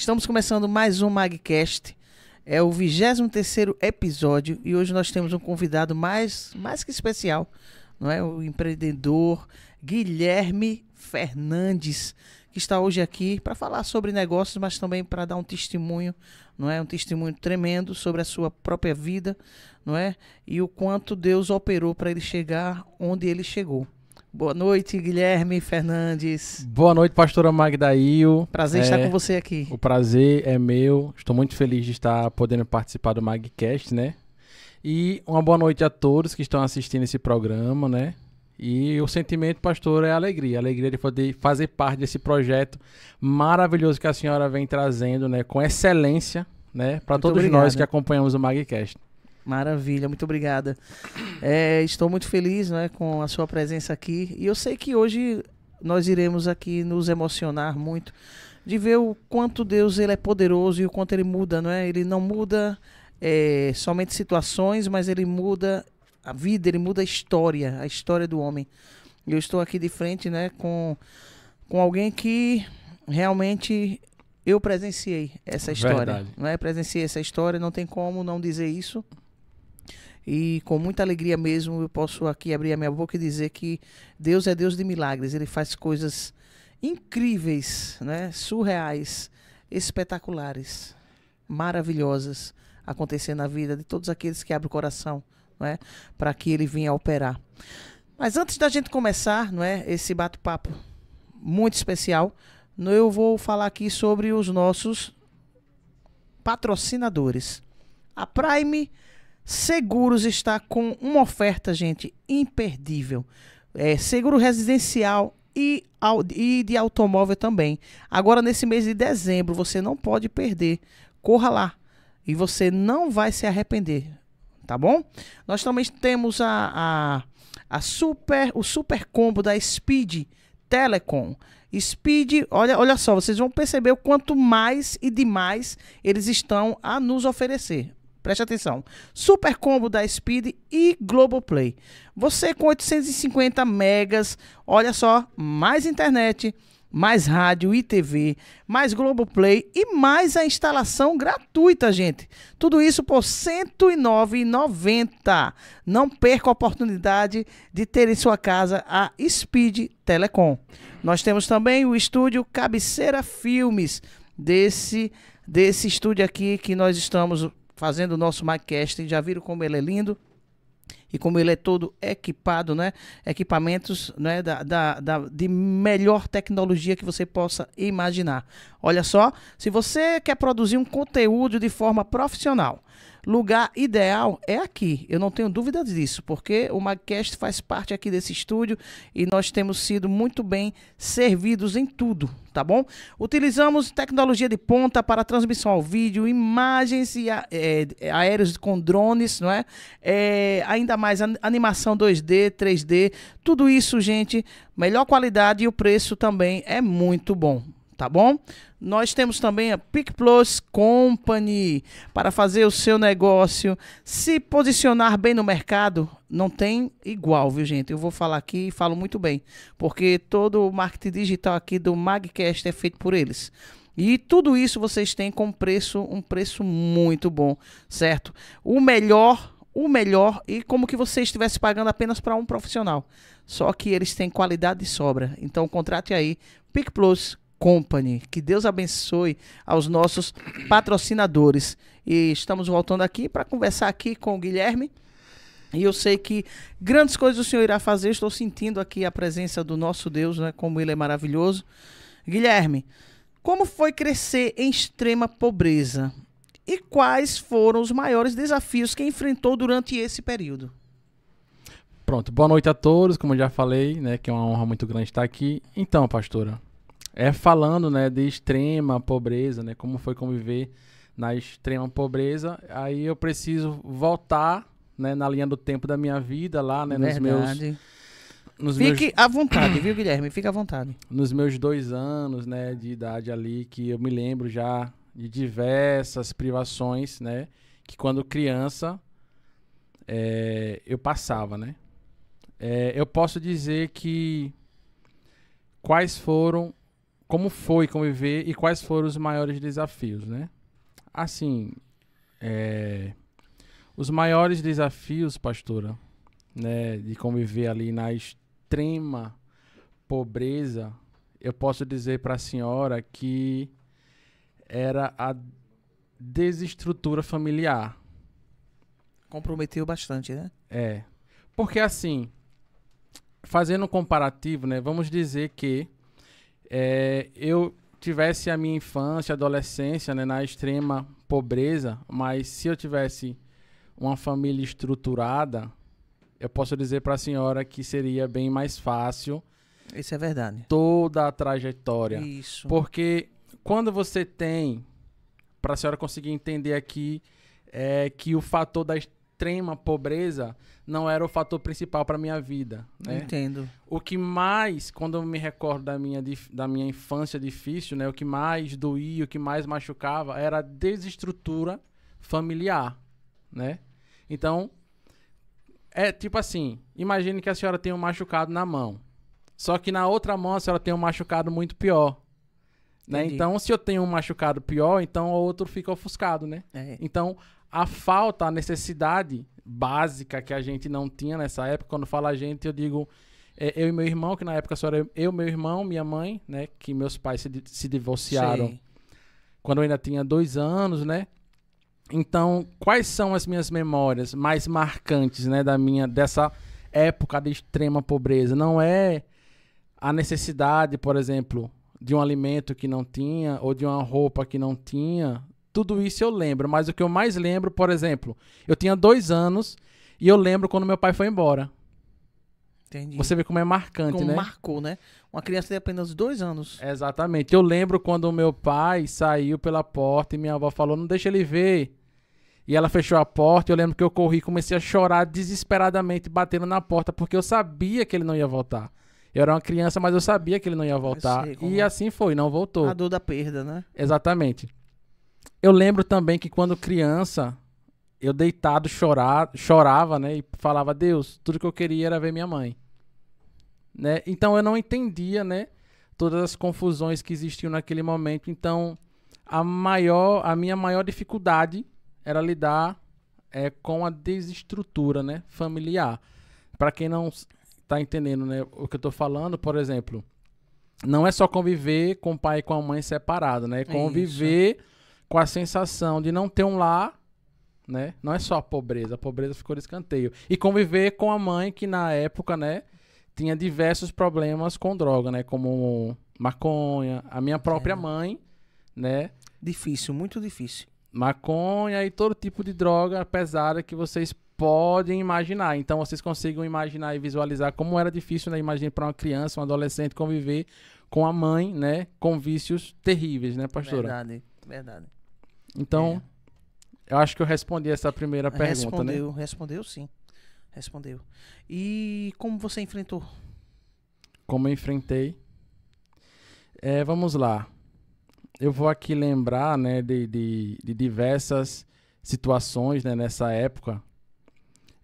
Estamos começando mais um MagCast. É o 23º episódio e hoje nós temos um convidado mais que especial, não é? O empreendedor Guilherme Fernandes, que está hoje aqui para falar sobre negócios, mas também para dar um testemunho, não é? Um testemunho tremendo sobre a sua própria vida, não é? E o quanto Deus operou para ele chegar onde ele chegou. Boa noite, Guilherme Fernandes. Boa noite, pastora Magdail. Prazer estar com você aqui. O prazer é meu. Estou muito feliz de estar podendo participar do MagCast, né? E uma boa noite a todos que estão assistindo esse programa, né? E o sentimento, pastor, é alegria. Alegria de poder fazer parte desse projeto maravilhoso que a senhora vem trazendo, né? Com excelência, né? Para todos nós que acompanhamos o MagCast. Maravilha, muito obrigada. Estou muito feliz, né, com a sua presença aqui. E eu sei que hoje nós iremos aqui nos emocionar muito de ver o quanto Deus ele é poderoso e o quanto ele muda, não é? Ele não muda somente situações, mas ele muda a vida, ele muda a história do homem. Eu estou aqui de frente, né, com alguém que realmente eu presenciei essa história. Verdade. Não é? Presenciei essa história, não tem como não dizer isso. E com muita alegria mesmo eu posso aqui abrir a minha boca e dizer que Deus é Deus de milagres. Ele faz coisas incríveis, né? Surreais, espetaculares, maravilhosas acontecer na vida de todos aqueles que abrem o coração, não é? Para que ele venha operar. Mas antes da gente começar, não é, esse bate-papo muito especial, eu vou falar aqui sobre os nossos patrocinadores. A Prime Seguros está com uma oferta, gente, imperdível. Seguro residencial e de automóvel também. Agora, nesse mês de dezembro, você não pode perder. Corra lá e você não vai se arrepender, tá bom? Nós também temos o super combo da Speed Telecom. Speed, olha só, vocês vão perceber o quanto mais e demais eles estão a nos oferecer. Preste atenção. Super combo da Speed e Globoplay. Você com 850 megas, olha só, mais internet, mais rádio e TV, mais Globoplay e mais a instalação gratuita, gente. Tudo isso por R$ 109,90. Não perca a oportunidade de ter em sua casa a Speed Telecom. Nós temos também o estúdio Cabeceira Filmes, desse estúdio aqui que nós estamos fazendo o nosso MagCast. Já viram como ele é lindo e como ele é todo equipado, né? Equipamentos, né? De melhor tecnologia que você possa imaginar. Olha só, se você quer produzir um conteúdo de forma profissional, lugar ideal é aqui. Eu não tenho dúvida disso, porque o MagCast faz parte aqui desse estúdio e nós temos sido muito bem servidos em tudo, tá bom? Utilizamos tecnologia de ponta para transmissão ao vídeo, imagens e aéreos com drones, não é? Ainda mais animação 2D, 3D, tudo isso, gente, melhor qualidade e o preço também é muito bom. Tá bom? Nós temos também a PicPlus Company para fazer o seu negócio se posicionar bem no mercado. Não tem igual, viu, gente? Eu vou falar aqui e falo muito bem, porque todo o marketing digital aqui do MagCast é feito por eles. E tudo isso vocês têm com um preço muito bom, certo? O melhor e como que você estivesse pagando apenas para um profissional. Só que eles têm qualidade de sobra. Então contrate aí PicPlus Company. Que Deus abençoe aos nossos patrocinadores. E estamos voltando aqui para conversar aqui com o Guilherme. E eu sei que grandes coisas o Senhor irá fazer. Estou sentindo aqui a presença do nosso Deus, né? Como Ele é maravilhoso. Guilherme, como foi crescer em extrema pobreza? E quais foram os maiores desafios que enfrentou durante esse período? Pronto, boa noite a todos. Como eu já falei, né? Que é uma honra muito grande estar aqui. Então, pastora, falando, né, de extrema pobreza, né, como foi conviver na extrema pobreza, aí eu preciso voltar, né, na linha do tempo da minha vida lá, né, Fique à vontade, viu, Guilherme? Fique à vontade. Nos meus 2 anos, né, de idade ali, que eu me lembro já de diversas privações, né, que quando criança eu passava, né. Eu posso dizer que quais foram como foi conviver e quais foram os maiores desafios, né? Assim, os maiores desafios, pastora, né, de conviver ali na extrema pobreza, eu posso dizer para a senhora que era a desestrutura familiar. Comprometeu bastante, né? Porque assim, fazendo um comparativo, né, vamos dizer que eu tivesse a minha infância, adolescência, né, na extrema pobreza, mas se eu tivesse uma família estruturada, eu posso dizer para a senhora que seria bem mais fácil. Isso é verdade. Toda a trajetória. Isso. Porque quando você tem, para a senhora conseguir entender aqui, que o fator da extrema pobreza não era o fator principal para minha vida, né? Entendo. O que mais, quando eu me recordo da minha infância difícil, né, o que mais doía, o que mais machucava era a desestrutura familiar, né? Então, tipo assim, imagine que a senhora tem um machucado na mão, só que na outra mão a senhora tem um machucado muito pior, né? Então, se eu tenho um machucado pior, então o outro fica ofuscado, né? Então, a falta, a necessidade básica que a gente não tinha nessa época, quando fala a gente, eu digo eu e meu irmão, que na época só era eu, meu irmão, minha mãe, né? Que meus pais se divorciaram. Sim. Quando eu ainda tinha 2 anos, né? Então, quais são as minhas memórias mais marcantes, né? Dessa época de extrema pobreza? Não é a necessidade, por exemplo, de um alimento que não tinha, ou de uma roupa que não tinha. Tudo isso eu lembro, mas o que eu mais lembro, por exemplo, eu tinha 2 anos e eu lembro quando meu pai foi embora. Entendi. Você vê como é marcante, como né? Marcou, né? Uma criança de apenas 2 anos. Exatamente. Eu lembro quando o meu pai saiu pela porta e minha avó falou, não deixa ele ver. E ela fechou a porta, eu lembro que eu corri e comecei a chorar desesperadamente, batendo na porta, porque eu sabia que ele não ia voltar. Eu era uma criança, mas eu sabia que ele não ia voltar. E assim foi, não voltou. A dor da perda, né? Exatamente. Eu lembro também que quando criança, eu deitado chorava, né? E falava, Deus, tudo que eu queria era ver minha mãe. Né? Então eu não entendia, né? Todas as confusões que existiam naquele momento. Então a minha maior dificuldade era lidar com a desestrutura, né? Familiar. Para quem não tá entendendo, né, o que eu tô falando, por exemplo, não é só conviver com o pai e com a mãe separado, né? É conviver com a sensação de não ter um lar, né? Não é só a pobreza ficou de escanteio. E conviver com a mãe que na época, né, tinha diversos problemas com droga, né? Como maconha, a minha própria mãe, né? Difícil, muito difícil. Maconha e todo tipo de droga pesada que vocês podem imaginar. Então vocês consigam imaginar e visualizar como era difícil, né? Imagine para uma criança, um adolescente conviver com a mãe, né? Com vícios terríveis, né, pastora? Verdade. Então, eu acho que eu respondi essa primeira pergunta, né? Respondeu sim. Respondeu. E como você enfrentou? Como eu enfrentei? Vamos lá. Eu vou aqui lembrar, né, de diversas situações, né, nessa época.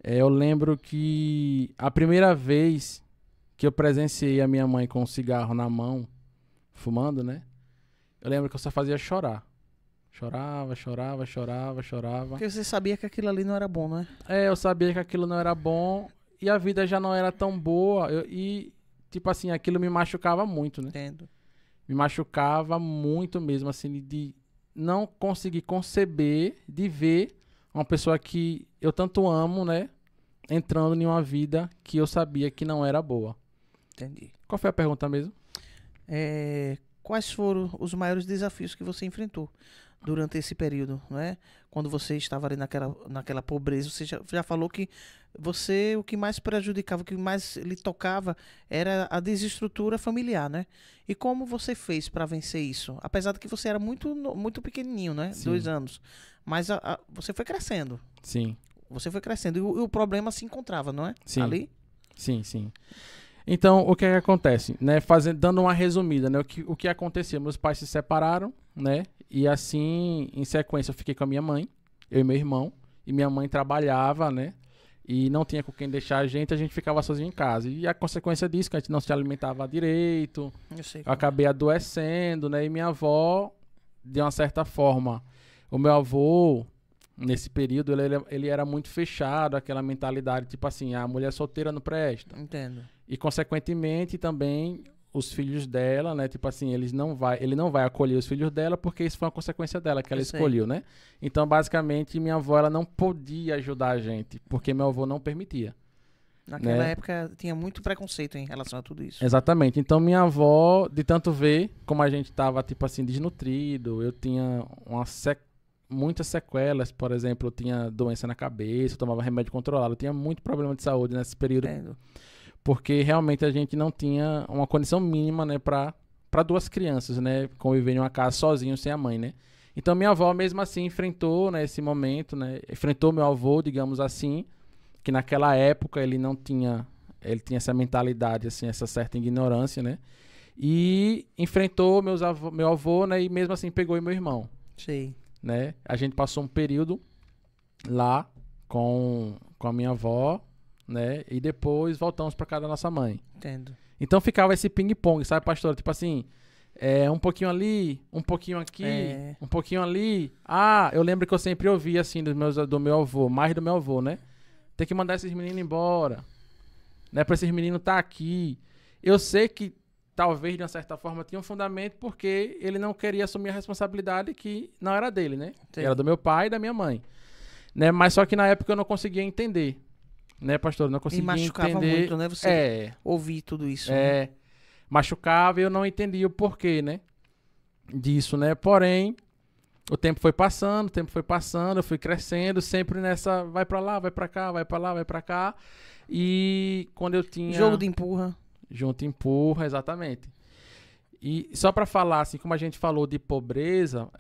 Eu lembro que a primeira vez que eu presenciei a minha mãe com um cigarro na mão, fumando, né? Eu lembro que eu só fazia chorar. Chorava. Porque você sabia que aquilo ali não era bom, né? Eu sabia que aquilo não era bom e a vida já não era tão boa. Tipo assim, aquilo me machucava muito, né? Entendo. Me machucava muito mesmo, assim, de não conseguir conceber, de ver uma pessoa que eu tanto amo, né? Entrando em uma vida que eu sabia que não era boa. Entendi. Qual foi a pergunta mesmo? Quais foram os maiores desafios que você enfrentou durante esse período, né? Quando você estava ali naquela pobreza, você já falou que o que mais prejudicava, o que mais lhe tocava era a desestrutura familiar, né? E como você fez para vencer isso? Apesar de que você era muito, muito pequenininho, né? Sim. 2 anos. Mas você foi crescendo. Sim. Você foi crescendo. E o problema se encontrava, não é? Sim. Ali? Sim. Então, o que é que acontece? Né? Dando uma resumida, né? O que acontecia? Meus pais se separaram, né? E assim, em sequência, eu fiquei com a minha mãe, eu e meu irmão. E minha mãe trabalhava, né? e não tinha com quem deixar a gente ficava sozinho em casa. E a consequência disso, que a gente não se alimentava direito, Eu sei. eu acabei adoecendo, né? E minha avó, de uma certa forma, o meu avô, nesse período, ele era muito fechado, aquela mentalidade, tipo assim, a mulher solteira não presta. Entendo. E, consequentemente, também os filhos dela, né? Tipo assim, ele não vai acolher os filhos dela porque isso foi uma consequência dela que ela Eu sei. escolheu, né? Então, basicamente, minha avó, ela não podia ajudar a gente porque meu avô não permitia. Naquela Né? época tinha muito preconceito em relação a tudo isso. Exatamente. Então, minha avó, de tanto ver como a gente tava, tipo assim, desnutrido, eu tinha muitas sequelas, por exemplo, eu tinha doença na cabeça, eu tomava remédio controlado, eu tinha muito problema de saúde nesse período, Entendo. porque realmente a gente não tinha uma condição mínima, né, para duas crianças, né, conviver em uma casa sozinho, sem a mãe, né. Então, minha avó, mesmo assim, enfrentou, né, esse momento, né, enfrentou meu avô, digamos assim, que naquela época ele tinha essa mentalidade, assim, essa certa ignorância, né, e enfrentou meu avô, né, e mesmo assim pegou meu irmão. Sei. Né? A gente passou um período lá com a minha avó, né? E depois voltamos para casa da nossa mãe. Entendo. Então ficava esse ping-pong, sabe, pastor? Tipo assim, um pouquinho ali, um pouquinho aqui, um pouquinho ali. Ah, eu lembro que eu sempre ouvia assim do meu avô, mais do meu avô, né? Tem que mandar esses meninos embora, né? Para esses meninos estar aqui. Eu sei que talvez, de uma certa forma, tinha um fundamento porque ele não queria assumir a responsabilidade que não era dele, né? Sim. Era do meu pai e da minha mãe. Né? Mas só que na época eu não conseguia entender. Né, pastor? Eu não conseguia entender. E machucava muito, né? Você ouvir tudo isso. Né? Machucava e eu não entendia o porquê, né? Disso, né? Porém, o tempo foi passando, eu fui crescendo, sempre nessa, vai pra lá, vai pra cá, vai pra lá, vai pra cá. E quando eu tinha... Jogo de empurra. Junto empurra, exatamente. E só para falar, assim, como a gente falou de pobreza,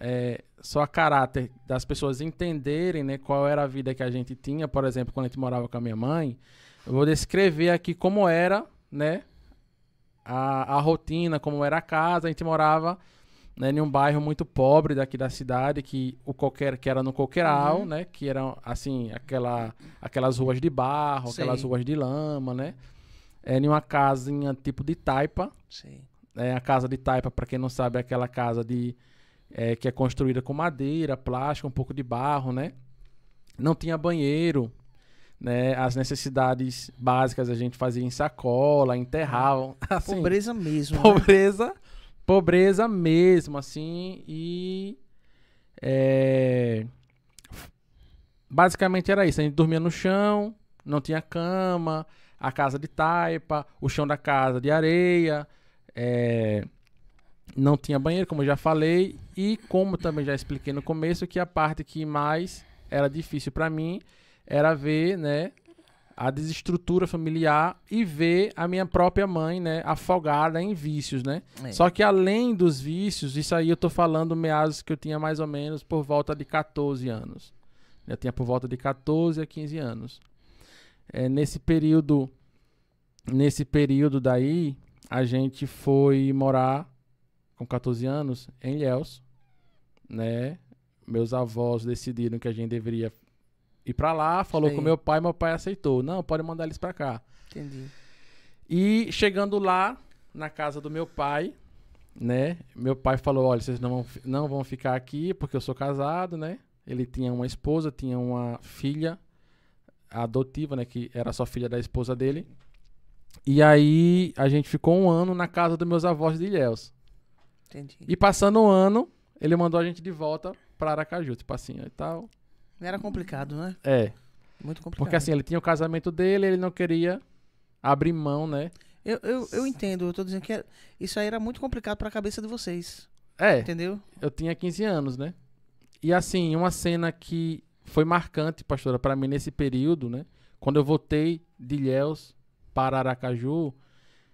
só a caráter das pessoas entenderem, né, qual era a vida que a gente tinha, por exemplo, quando a gente morava com a minha mãe, eu vou descrever aqui como era, né, a rotina, como era a casa. A gente morava, né, em um bairro muito pobre daqui da cidade, que era no Coqueiral, né, que eram, assim, aquelas ruas de barro, Sei. aquelas ruas de lama, né. Em uma casinha tipo de taipa. Sim. A casa de taipa, para quem não sabe, é aquela casa que é construída com madeira, plástico, um pouco de barro, né? Não tinha banheiro, né? As necessidades básicas a gente fazia em sacola, enterravam. Assim, Pobreza mesmo. Pobreza mesmo, assim. E basicamente era isso. A gente dormia no chão, não tinha cama, a casa de taipa, o chão da casa de areia, não tinha banheiro, como eu já falei, e como também já expliquei no começo, que a parte que mais era difícil para mim era ver, né, a desestrutura familiar e ver a minha própria mãe, né, afogada em vícios, né? Só que além dos vícios, isso aí eu tô falando meados que eu tinha mais ou menos por volta de 14 anos. Eu tinha por volta de 14 a 15 anos. Nesse período daí, a gente foi morar com 14 anos em Ilhéus, né? Meus avós decidiram que a gente deveria ir pra lá, falou com meu pai aceitou. Não, pode mandar eles pra cá. Entendi. E chegando lá, na casa do meu pai, né? Meu pai falou, olha, vocês não vão ficar aqui porque eu sou casado, né? Ele tinha uma esposa, tinha uma filha adotiva, né, que era só filha da esposa dele. E aí a gente ficou um ano na casa dos meus avós de Ilhéus. Entendi. E passando um ano, ele mandou a gente de volta pra Aracaju, tipo assim, e tal. Era complicado, né? Muito complicado. Porque assim, ele tinha o casamento dele, ele não queria abrir mão, né? Eu entendo, eu tô dizendo que isso aí era muito complicado pra cabeça de vocês. Entendeu? Eu tinha 15 anos, né? E assim, uma cena que foi marcante, pastora, pra mim nesse período, né? Quando eu voltei de Ilhéus para Aracaju,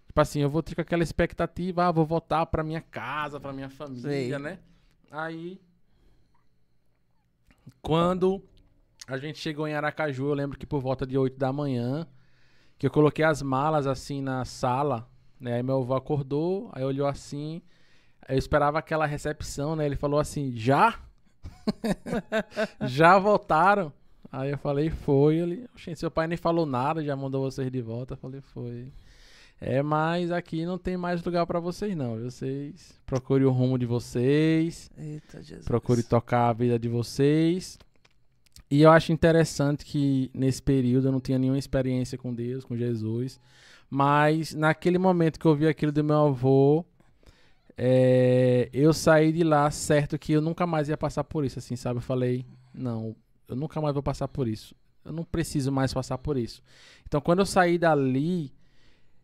tipo assim, eu voltei com aquela expectativa, vou voltar pra minha casa, pra minha família, né? Aí, quando a gente chegou em Aracaju, eu lembro que por volta de 8 da manhã, que eu coloquei as malas assim na sala, né? Aí meu avô acordou, aí olhou assim, eu esperava aquela recepção, né? Ele falou assim, já? Já voltaram? Aí eu falei, foi. Ele, gente, seu pai nem falou nada, já mandou vocês de volta. Eu falei, foi. Mas aqui não tem mais lugar pra vocês não. Vocês procurem o rumo de vocês. Eita, Jesus. Procure tocar a vida de vocês. E eu acho interessante que nesse período eu não tinha nenhuma experiência com Deus, com Jesus. Mas naquele momento que eu vi aquilo do meu avô, eu saí de lá certo que eu nunca mais ia passar por isso, assim, sabe? Eu falei, não, eu nunca mais vou passar por isso. Eu não preciso mais passar por isso. Então quando eu saí dali,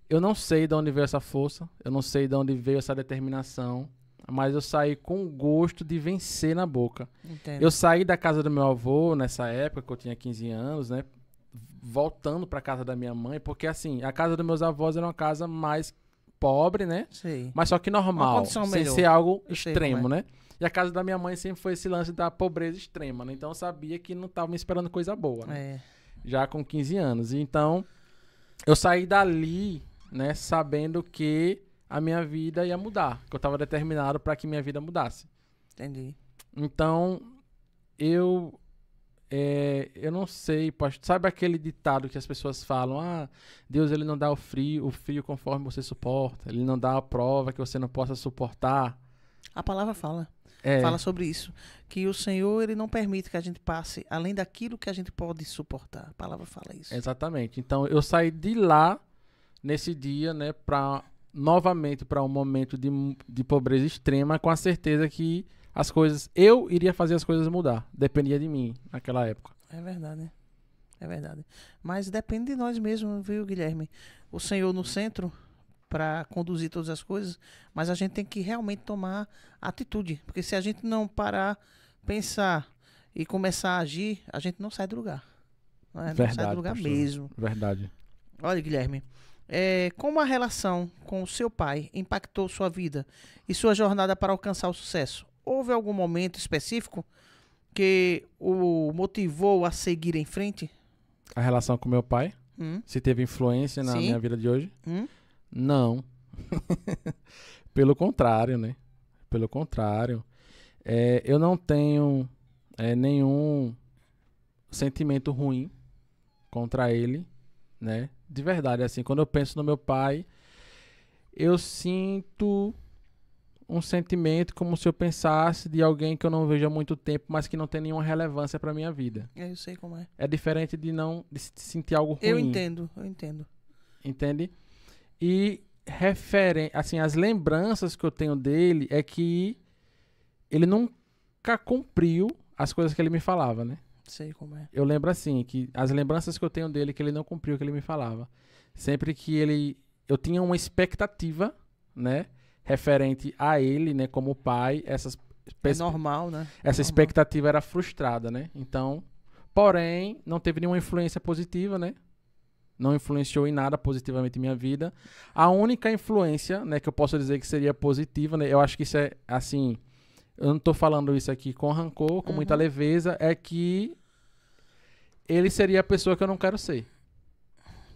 eu não sei de onde veio essa força, eu não sei de onde veio essa determinação, mas eu saí com o gosto de vencer na boca. Entendo. Eu saí da casa do meu avô nessa época, que eu tinha 15 anos, né? Voltando pra casa da minha mãe, porque assim, a casa dos meus avós era uma casa mais pobre, né? Sei. Mas só que Uma normal, condição sem melhor. ser algo Eu sei extremo, como né? E a casa da minha mãe sempre foi esse lance da pobreza extrema, né? Então eu sabia que não tava me esperando coisa boa, né? Já com 15 anos. Então, eu saí dali, né, sabendo que a minha vida ia mudar, que eu tava determinado para que minha vida mudasse. Entendi. Então, eu não sei, sabe aquele ditado que as pessoas falam, Deus ele não dá o frio conforme você suporta, ele não dá a prova que você não possa suportar. A palavra fala sobre isso, que o Senhor ele não permite que a gente passe além daquilo que a gente pode suportar. A palavra fala isso. Exatamente. Então, eu saí de lá nesse dia, né, novamente para um momento de pobreza extrema, com a certeza que eu iria fazer as coisas mudar. Dependia de mim naquela época. É verdade. É verdade. Mas depende de nós mesmos, viu, Guilherme? O Senhor no centro para conduzir todas as coisas, mas a gente tem que realmente tomar atitude. Porque se a gente não parar, pensar e começar a agir, a gente não sai do lugar. Não Verdade, sai do lugar pastor. mesmo. Verdade. Olha, Guilherme, como a relação com o seu pai impactou sua vida e sua jornada para alcançar o sucesso? Houve algum momento específico que o motivou a seguir em frente? A relação com meu pai, se teve influência na minha vida de hoje? Não. Pelo contrário, né? Pelo contrário. Eu não tenho nenhum sentimento ruim contra ele, né? De verdade, assim, quando eu penso no meu pai, eu sinto um sentimento como se eu pensasse de alguém que eu não vejo há muito tempo, mas que não tem nenhuma relevância para minha vida. Eu sei como é. É diferente de sentir algo ruim. Eu entendo. Entende? E assim, as lembranças que eu tenho dele é que ele nunca cumpriu as coisas que ele me falava, né? Sei como é. Eu lembro assim, que as lembranças que eu tenho dele, que ele não cumpriu o que ele me falava. Sempre que eu tinha uma expectativa, né, referente a ele, né, como pai, É normal, né? Essa expectativa era frustrada, né? Então, porém, não teve nenhuma influência positiva, né? Não influenciou em nada positivamente em minha vida. A única influência, né, que eu posso dizer que seria positiva, né? Eu acho que isso é, assim, eu não tô falando isso aqui com rancor, com muita leveza, é que ele seria a pessoa que eu não quero ser.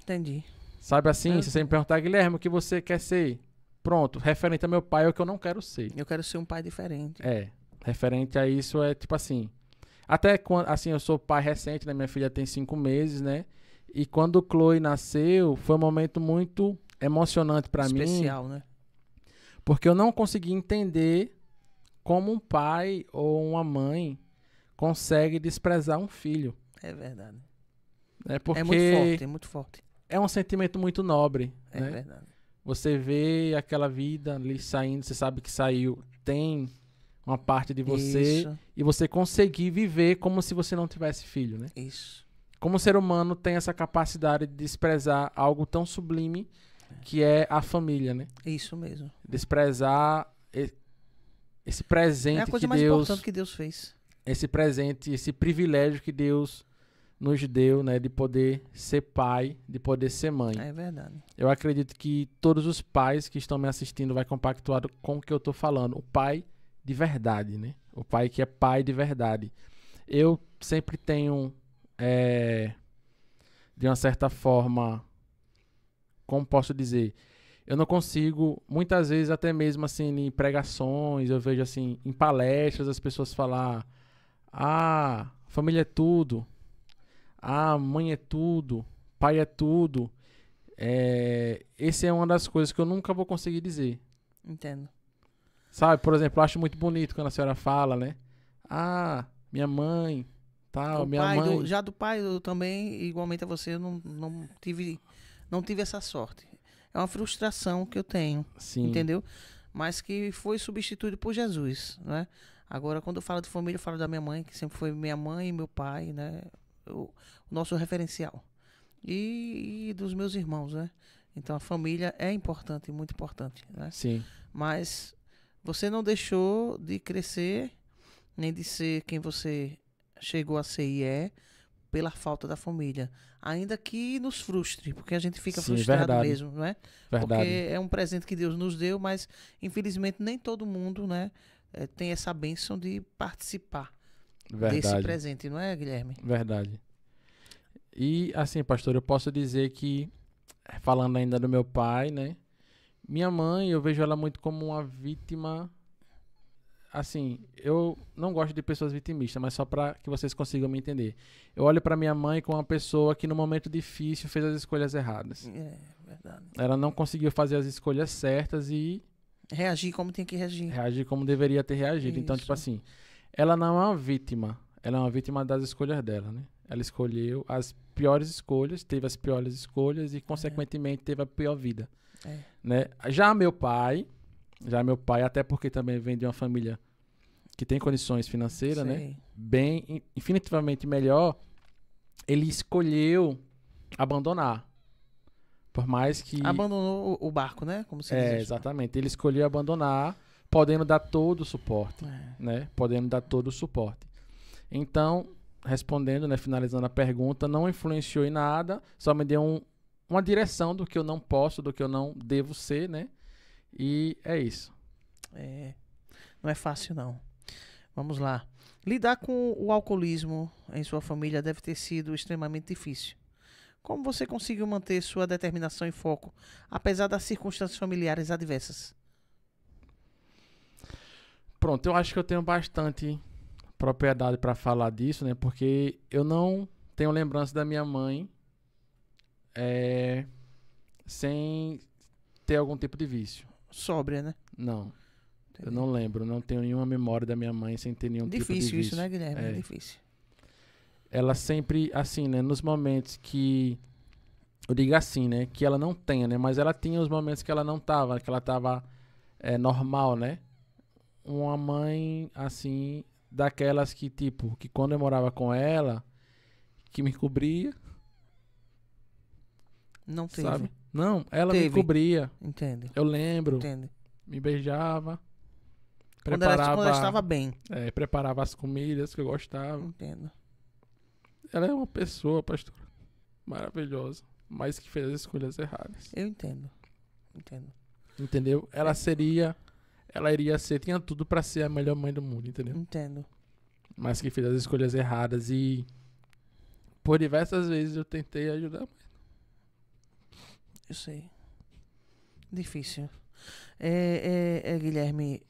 Entendi. Sabe assim? Se você me perguntar, Guilherme, o que você quer ser? Pronto, referente ao meu pai é o que eu não quero ser. Eu quero ser um pai diferente. Referente a isso é tipo assim. Até quando, assim, eu sou pai recente, né? Minha filha tem 5 meses, né? E quando o Chloe nasceu, foi um momento muito emocionante pra mim. Especial, né? Porque eu não consegui entender como um pai ou uma mãe consegue desprezar um filho. É verdade. Porque É muito forte. é um sentimento muito nobre. É né? verdade. Você vê aquela vida ali saindo, você sabe que saiu, tem uma parte de você. Isso. E você conseguir viver como se você não tivesse filho, né? Isso. Como o ser humano tem essa capacidade de desprezar algo tão sublime que é a família, né? Isso mesmo. Desprezar esse presente É a coisa que mais Deus... importante que Deus fez. Esse presente, esse privilégio que Deus nos deu, né? De poder ser pai, de poder ser mãe. É verdade. Eu acredito que todos os pais que estão me assistindo vai compactuar com o que eu tô falando. O pai de verdade, né? O pai que é pai de verdade. Eu sempre tenho, de uma certa forma, como posso dizer, eu não consigo, muitas vezes até mesmo assim em pregações, eu vejo assim, em palestras as pessoas falar, família é tudo. Ah, mãe é tudo, pai é tudo. Esse é uma das coisas que eu nunca vou conseguir dizer. Entendo. Sabe, por exemplo, eu acho muito bonito quando a senhora fala, né? Ah, minha mãe, tal, O minha pai mãe. já do pai, eu também, igualmente a você, eu não tive essa sorte. É uma frustração que eu tenho, Sim, entendeu? Mas que foi substituído por Jesus, né? Agora, quando eu falo de família, eu falo da minha mãe, que sempre foi minha mãe e meu pai, né? O nosso referencial. E dos meus irmãos, né? Então a família é importante, muito importante, né? sim, Mas você não deixou de crescer, nem de ser quem você chegou a ser e é, pela falta da família. Ainda que nos frustre, porque a gente fica sim, frustrado verdade, mesmo, não é? verdade, Porque é um presente que Deus nos deu, mas infelizmente nem todo mundo, né, tem essa bênção de participar desse verdade, presente, não é, Guilherme? verdade. E assim, pastor, eu posso dizer que, falando ainda do meu pai, né? Minha mãe, eu vejo ela muito como uma vítima. Assim, eu não gosto de pessoas vitimistas, mas só para que vocês consigam me entender. Eu olho para minha mãe como uma pessoa que no momento difícil fez as escolhas erradas. É verdade. Ela não conseguiu fazer as escolhas certas e Reagir como tem que reagir. reagir como deveria ter reagido. Então, tipo Isso. assim, ela não é uma vítima, ela é uma vítima das escolhas dela, né? Ela escolheu as piores escolhas, teve as piores escolhas e, consequentemente, teve a pior vida, É. né? Já meu pai, até porque também vem de uma família que tem condições financeiras, né? Sei. Bem, infinitivamente melhor, ele escolheu abandonar. Por mais que... Abandonou o barco, né? Como se diz. exatamente. Ele escolheu abandonar, podendo dar todo o suporte, É. né? Podendo dar todo o suporte. Então, respondendo, né? Finalizando a pergunta, não influenciou em nada, só me deu uma direção do que eu não posso, do que eu não devo ser, né? E é isso. Não é fácil, não. Vamos lá. Lidar com o alcoolismo em sua família deve ter sido extremamente difícil. Como você conseguiu manter sua determinação e foco, apesar das circunstâncias familiares adversas? Pronto, eu acho que eu tenho bastante propriedade para falar disso, né? Porque eu não tenho lembrança da minha mãe sem ter algum tipo de vício. Sóbria, né? Não, eu Entendi. não lembro, não tenho nenhuma memória da minha mãe sem ter nenhum tipo de Difícil vício. isso, né, Guilherme? É É. difícil. Ela sempre, assim, né? Nos momentos que... Eu digo assim, né? Que ela não tenha, né? Mas ela tinha os momentos que ela não tava, que ela tava normal, né? Uma mãe, assim, daquelas que, tipo, que quando eu morava com ela, que me cobria, Não teve. sabe? Não, ela me Teve. cobria. Entende? Eu lembro, Entende? me beijava, Quando ela estava preparava, bem. preparava as comidas que eu gostava. Entendo. Ela é uma pessoa, pastor, maravilhosa, mas que fez as escolhas erradas. Eu entendo. Entendo. Entendeu? Ela iria ser, tinha tudo pra ser a melhor mãe do mundo, entendeu? Entendo. Mas que fez as escolhas erradas e por diversas vezes eu tentei ajudar. Eu sei. Difícil. Guilherme,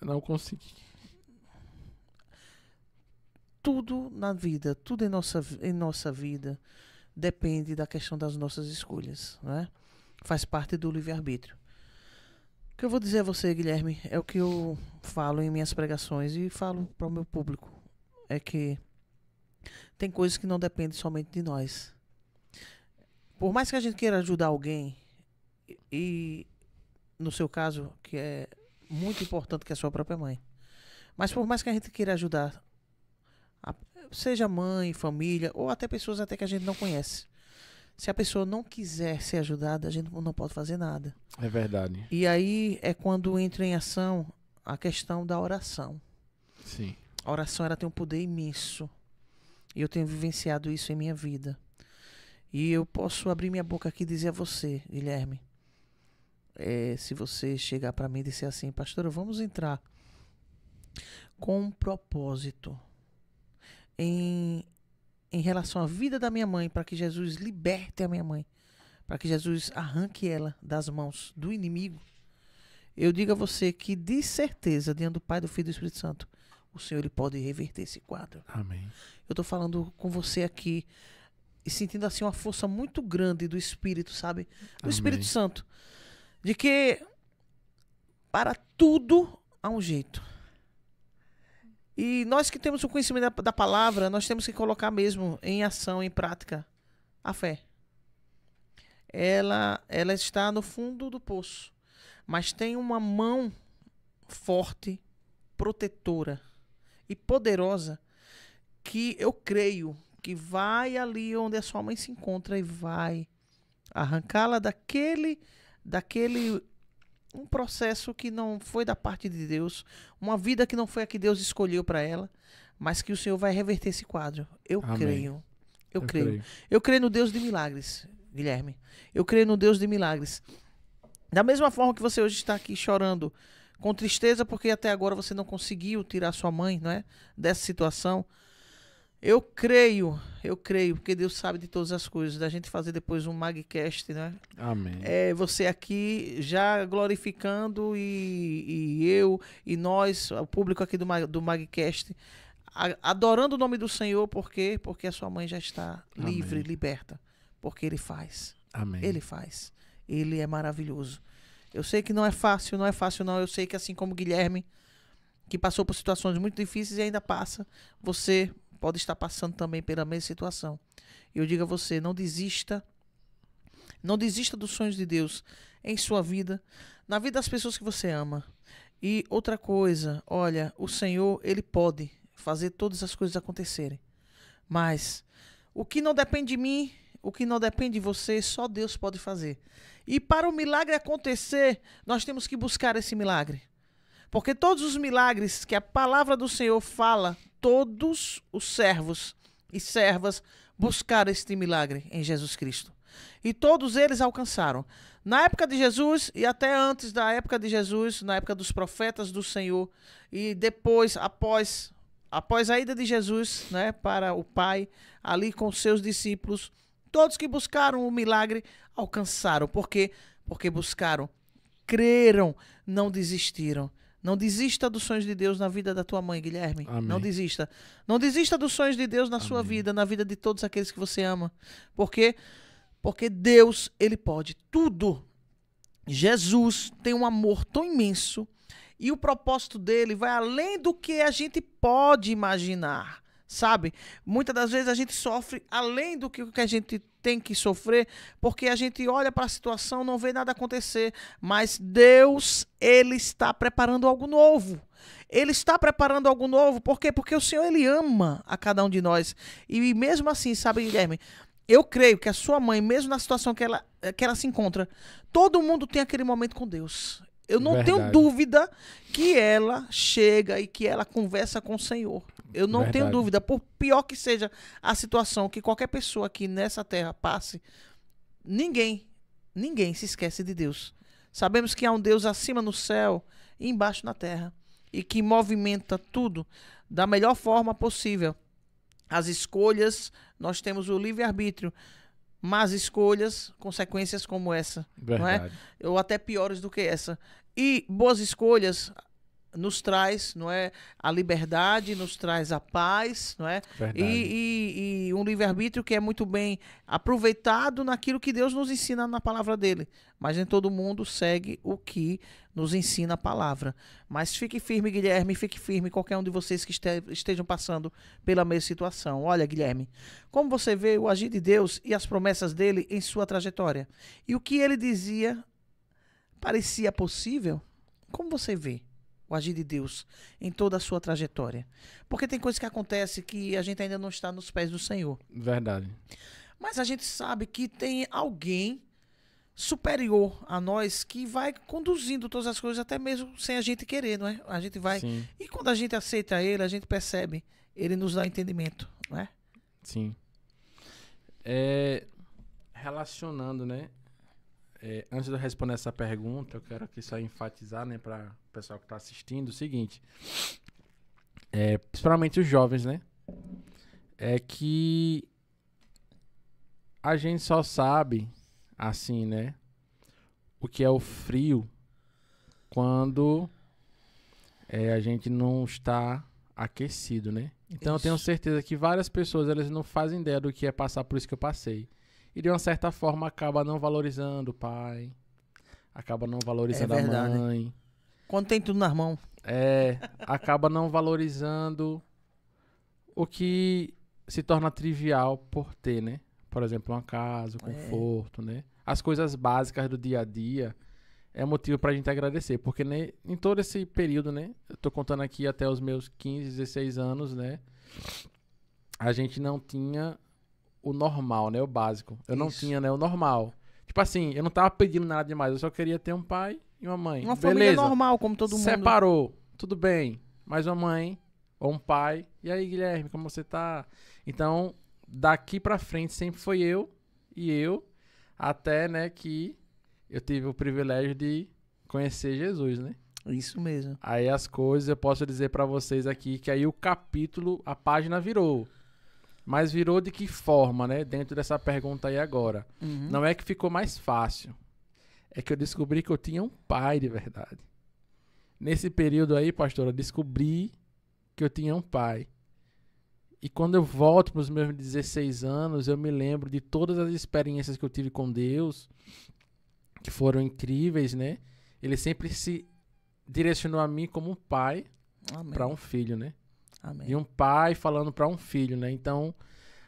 Eu não consegui. tudo na vida, tudo em nossa vida depende da questão das nossas escolhas, né? Faz parte do livre-arbítrio. O que eu vou dizer a você, Guilherme, é o que eu falo em minhas pregações e falo para o meu público. É que tem coisas que não dependem somente de nós. Por mais que a gente queira ajudar alguém, e no seu caso, que é muito importante, que é a sua própria mãe, mas por mais que a gente queira ajudar, seja mãe, família, ou até pessoas até que a gente não conhece, se a pessoa não quiser ser ajudada, a gente não pode fazer nada. É verdade. E aí é quando entra em ação a questão da oração. Sim. A oração, ela tem um poder imenso. E eu tenho vivenciado isso em minha vida. E eu posso abrir minha boca aqui e dizer a você, Guilherme, se você chegar para mim e disser assim, pastor, vamos entrar com um propósito em relação à vida da minha mãe, para que Jesus liberte a minha mãe, para que Jesus arranque ela das mãos do inimigo, eu digo a você que, de certeza, diante do Pai, do Filho e do Espírito Santo, o Senhor ele pode reverter esse quadro. Amém. Eu tô falando com você aqui e sentindo assim uma força muito grande do Espírito, sabe? Do Amém. Espírito Santo. De que para tudo há um jeito. E nós que temos o conhecimento da palavra, nós temos que colocar mesmo em ação, em prática, a fé. Ela está no fundo do poço, mas tem uma mão forte, protetora e poderosa que eu creio que vai ali onde a sua mãe se encontra e vai arrancá-la daquele um processo que não foi da parte de Deus, uma vida que não foi a que Deus escolheu para ela, mas que o Senhor vai reverter esse quadro. Eu Amém. creio. Eu creio. Eu creio no Deus de milagres, Guilherme. Eu creio no Deus de milagres. Da mesma forma que você hoje está aqui chorando com tristeza porque até agora você não conseguiu tirar sua mãe, não é, dessa situação. Eu creio, porque Deus sabe de todas as coisas, da gente fazer depois um Magcast, né? Amém. Você aqui já glorificando e eu e nós, o público aqui do Magcast, adorando o nome do Senhor, por quê? Porque a sua mãe já está livre, Amém. liberta, porque Ele faz. Amém. Ele faz. Ele é maravilhoso. Eu sei que não é fácil não. Eu sei que assim como Guilherme, que passou por situações muito difíceis e ainda passa, você pode estar passando também pela mesma situação. Eu digo a você, não desista dos sonhos de Deus em sua vida, na vida das pessoas que você ama. E outra coisa, olha, o Senhor, Ele pode fazer todas as coisas acontecerem. Mas o que não depende de mim, o que não depende de você, só Deus pode fazer. E para o milagre acontecer, nós temos que buscar esse milagre. Porque todos os milagres que a palavra do Senhor fala, todos os servos e servas buscaram este milagre em Jesus Cristo. E todos eles alcançaram. Na época de Jesus e até antes da época de Jesus, na época dos profetas do Senhor, e depois, após a ida de Jesus, né, para o Pai, ali com seus discípulos, todos que buscaram o milagre alcançaram. Por quê? Porque buscaram, creram, não desistiram. Não desista dos sonhos de Deus na vida da tua mãe, Guilherme. Amém. Não desista. Não desista dos sonhos de Deus na sua vida, na vida de todos aqueles que você ama. Por quê? Porque Deus, Ele pode tudo. Jesus tem um amor tão imenso e o propósito dele vai além do que a gente pode imaginar. Sabe? Muitas das vezes a gente sofre além do que a gente tem que sofrer, porque a gente olha para a situação, não vê nada acontecer. Mas Deus, Ele está preparando algo novo. Ele está preparando algo novo. Por quê? Porque o Senhor, Ele ama a cada um de nós. E mesmo assim, sabe, Guilherme, eu creio que a sua mãe, mesmo na situação que ela se encontra, todo mundo tem aquele momento com Deus. Eu não tenho dúvida que ela chega e que ela conversa com o Senhor. Eu não tenho dúvida, por pior que seja a situação que qualquer pessoa aqui nessa terra passe, ninguém se esquece de Deus. Sabemos que há um Deus acima no céu e embaixo na terra e que movimenta tudo da melhor forma possível. As escolhas, nós temos o livre-arbítrio, más escolhas, consequências como essa, não é? Ou até piores do que essa. E boas escolhas nos traz, não é, a liberdade, nos traz a paz, não é? E um livre-arbítrio que é muito bem aproveitado naquilo que Deus nos ensina na palavra dele. Mas nem todo mundo segue o que nos ensina a palavra. Mas fique firme, Guilherme, fique firme, qualquer um de vocês que estejam passando pela mesma situação. Olha, Guilherme, como você vê o agir de Deus e as promessas dele em sua trajetória? E o que ele dizia parecia possível? Como você vê o agir de Deus em toda a sua trajetória? Porque tem coisas que acontecem que a gente ainda não está nos pés do Senhor. Verdade. Mas a gente sabe que tem alguém superior a nós que vai conduzindo todas as coisas, até mesmo sem a gente querer, não é? A gente vai... Sim. E quando a gente aceita ele, a gente percebe, ele nos dá entendimento, não é? Sim. Relacionando, né? Antes de eu responder essa pergunta, eu quero aqui só enfatizar, né, para o pessoal que está assistindo, o seguinte. Principalmente os jovens, né? É que a gente só sabe, assim, né, o que é o frio quando a gente não está aquecido, né? Então eu tenho Isso. certeza que várias pessoas, elas não fazem ideia do que é passar por isso que eu passei. E de uma certa forma acaba não valorizando o pai, acaba não valorizando a verdade. mãe, Quando tem tudo nas mãos. acaba não valorizando o que se torna trivial por ter, né? Por exemplo, uma casa, o conforto, né? As coisas básicas do dia a dia é motivo pra gente agradecer, porque né, em todo esse período, né? Eu tô contando aqui até os meus 15, 16 anos, né? A gente não tinha o normal, né? O básico. Eu não Isso. tinha, né? O normal. Tipo assim, eu não tava pedindo nada demais, eu só queria ter um pai e uma mãe. Uma família normal, como todo mundo. Separou, tudo bem. Mais uma mãe ou um pai. E aí, Guilherme, como você tá? Então, daqui pra frente sempre foi eu e eu, até, né, que eu tive o privilégio de conhecer Jesus, né? Isso mesmo. Aí as coisas, eu posso dizer pra vocês aqui que aí o capítulo, a página virou. Mas virou de que forma, né? Dentro dessa pergunta aí agora. Uhum. Não é que ficou mais fácil. É que eu descobri que eu tinha um pai de verdade. Nesse período aí, pastor, eu descobri que eu tinha um pai. E quando eu volto para os meus 16 anos, eu me lembro de todas as experiências que eu tive com Deus, que foram incríveis, né? Ele sempre se direcionou a mim como um pai Amém. para um filho, né? Amém. E um pai falando para um filho, né? Então,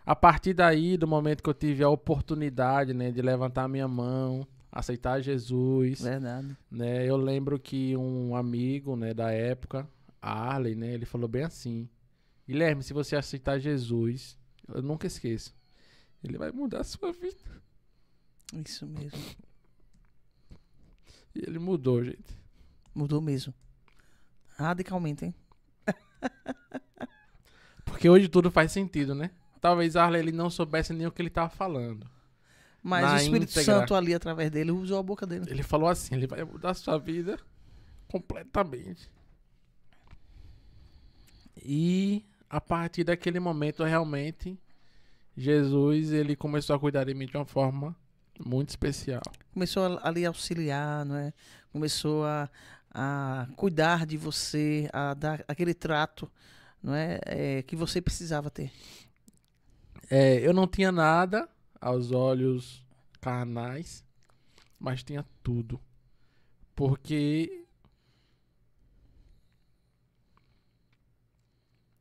a partir daí, do momento que eu tive a oportunidade, né, de levantar a minha mão, aceitar Jesus, Verdade. né? Eu lembro que um amigo, né, da época, Arley, né, ele falou bem assim: Guilherme, se você aceitar Jesus, eu nunca esqueço, ele vai mudar a sua vida. Isso mesmo. E ele mudou, gente. Mudou mesmo. Radicalmente, hein? Porque hoje tudo faz sentido, né? Talvez Arley ele não soubesse nem o que ele estava falando. Mas Na o Espírito íntegra. Santo ali, através dele, usou a boca dele. Ele falou assim, ele vai mudar a sua vida completamente. E a partir daquele momento, realmente, Jesus, ele começou a cuidar de mim de uma forma muito especial. Começou ali a auxiliar, não é? Começou a cuidar de você, a dar aquele trato, não é? Que você precisava ter. Eu não tinha nada aos olhos carnais, mas tinha tudo. Porque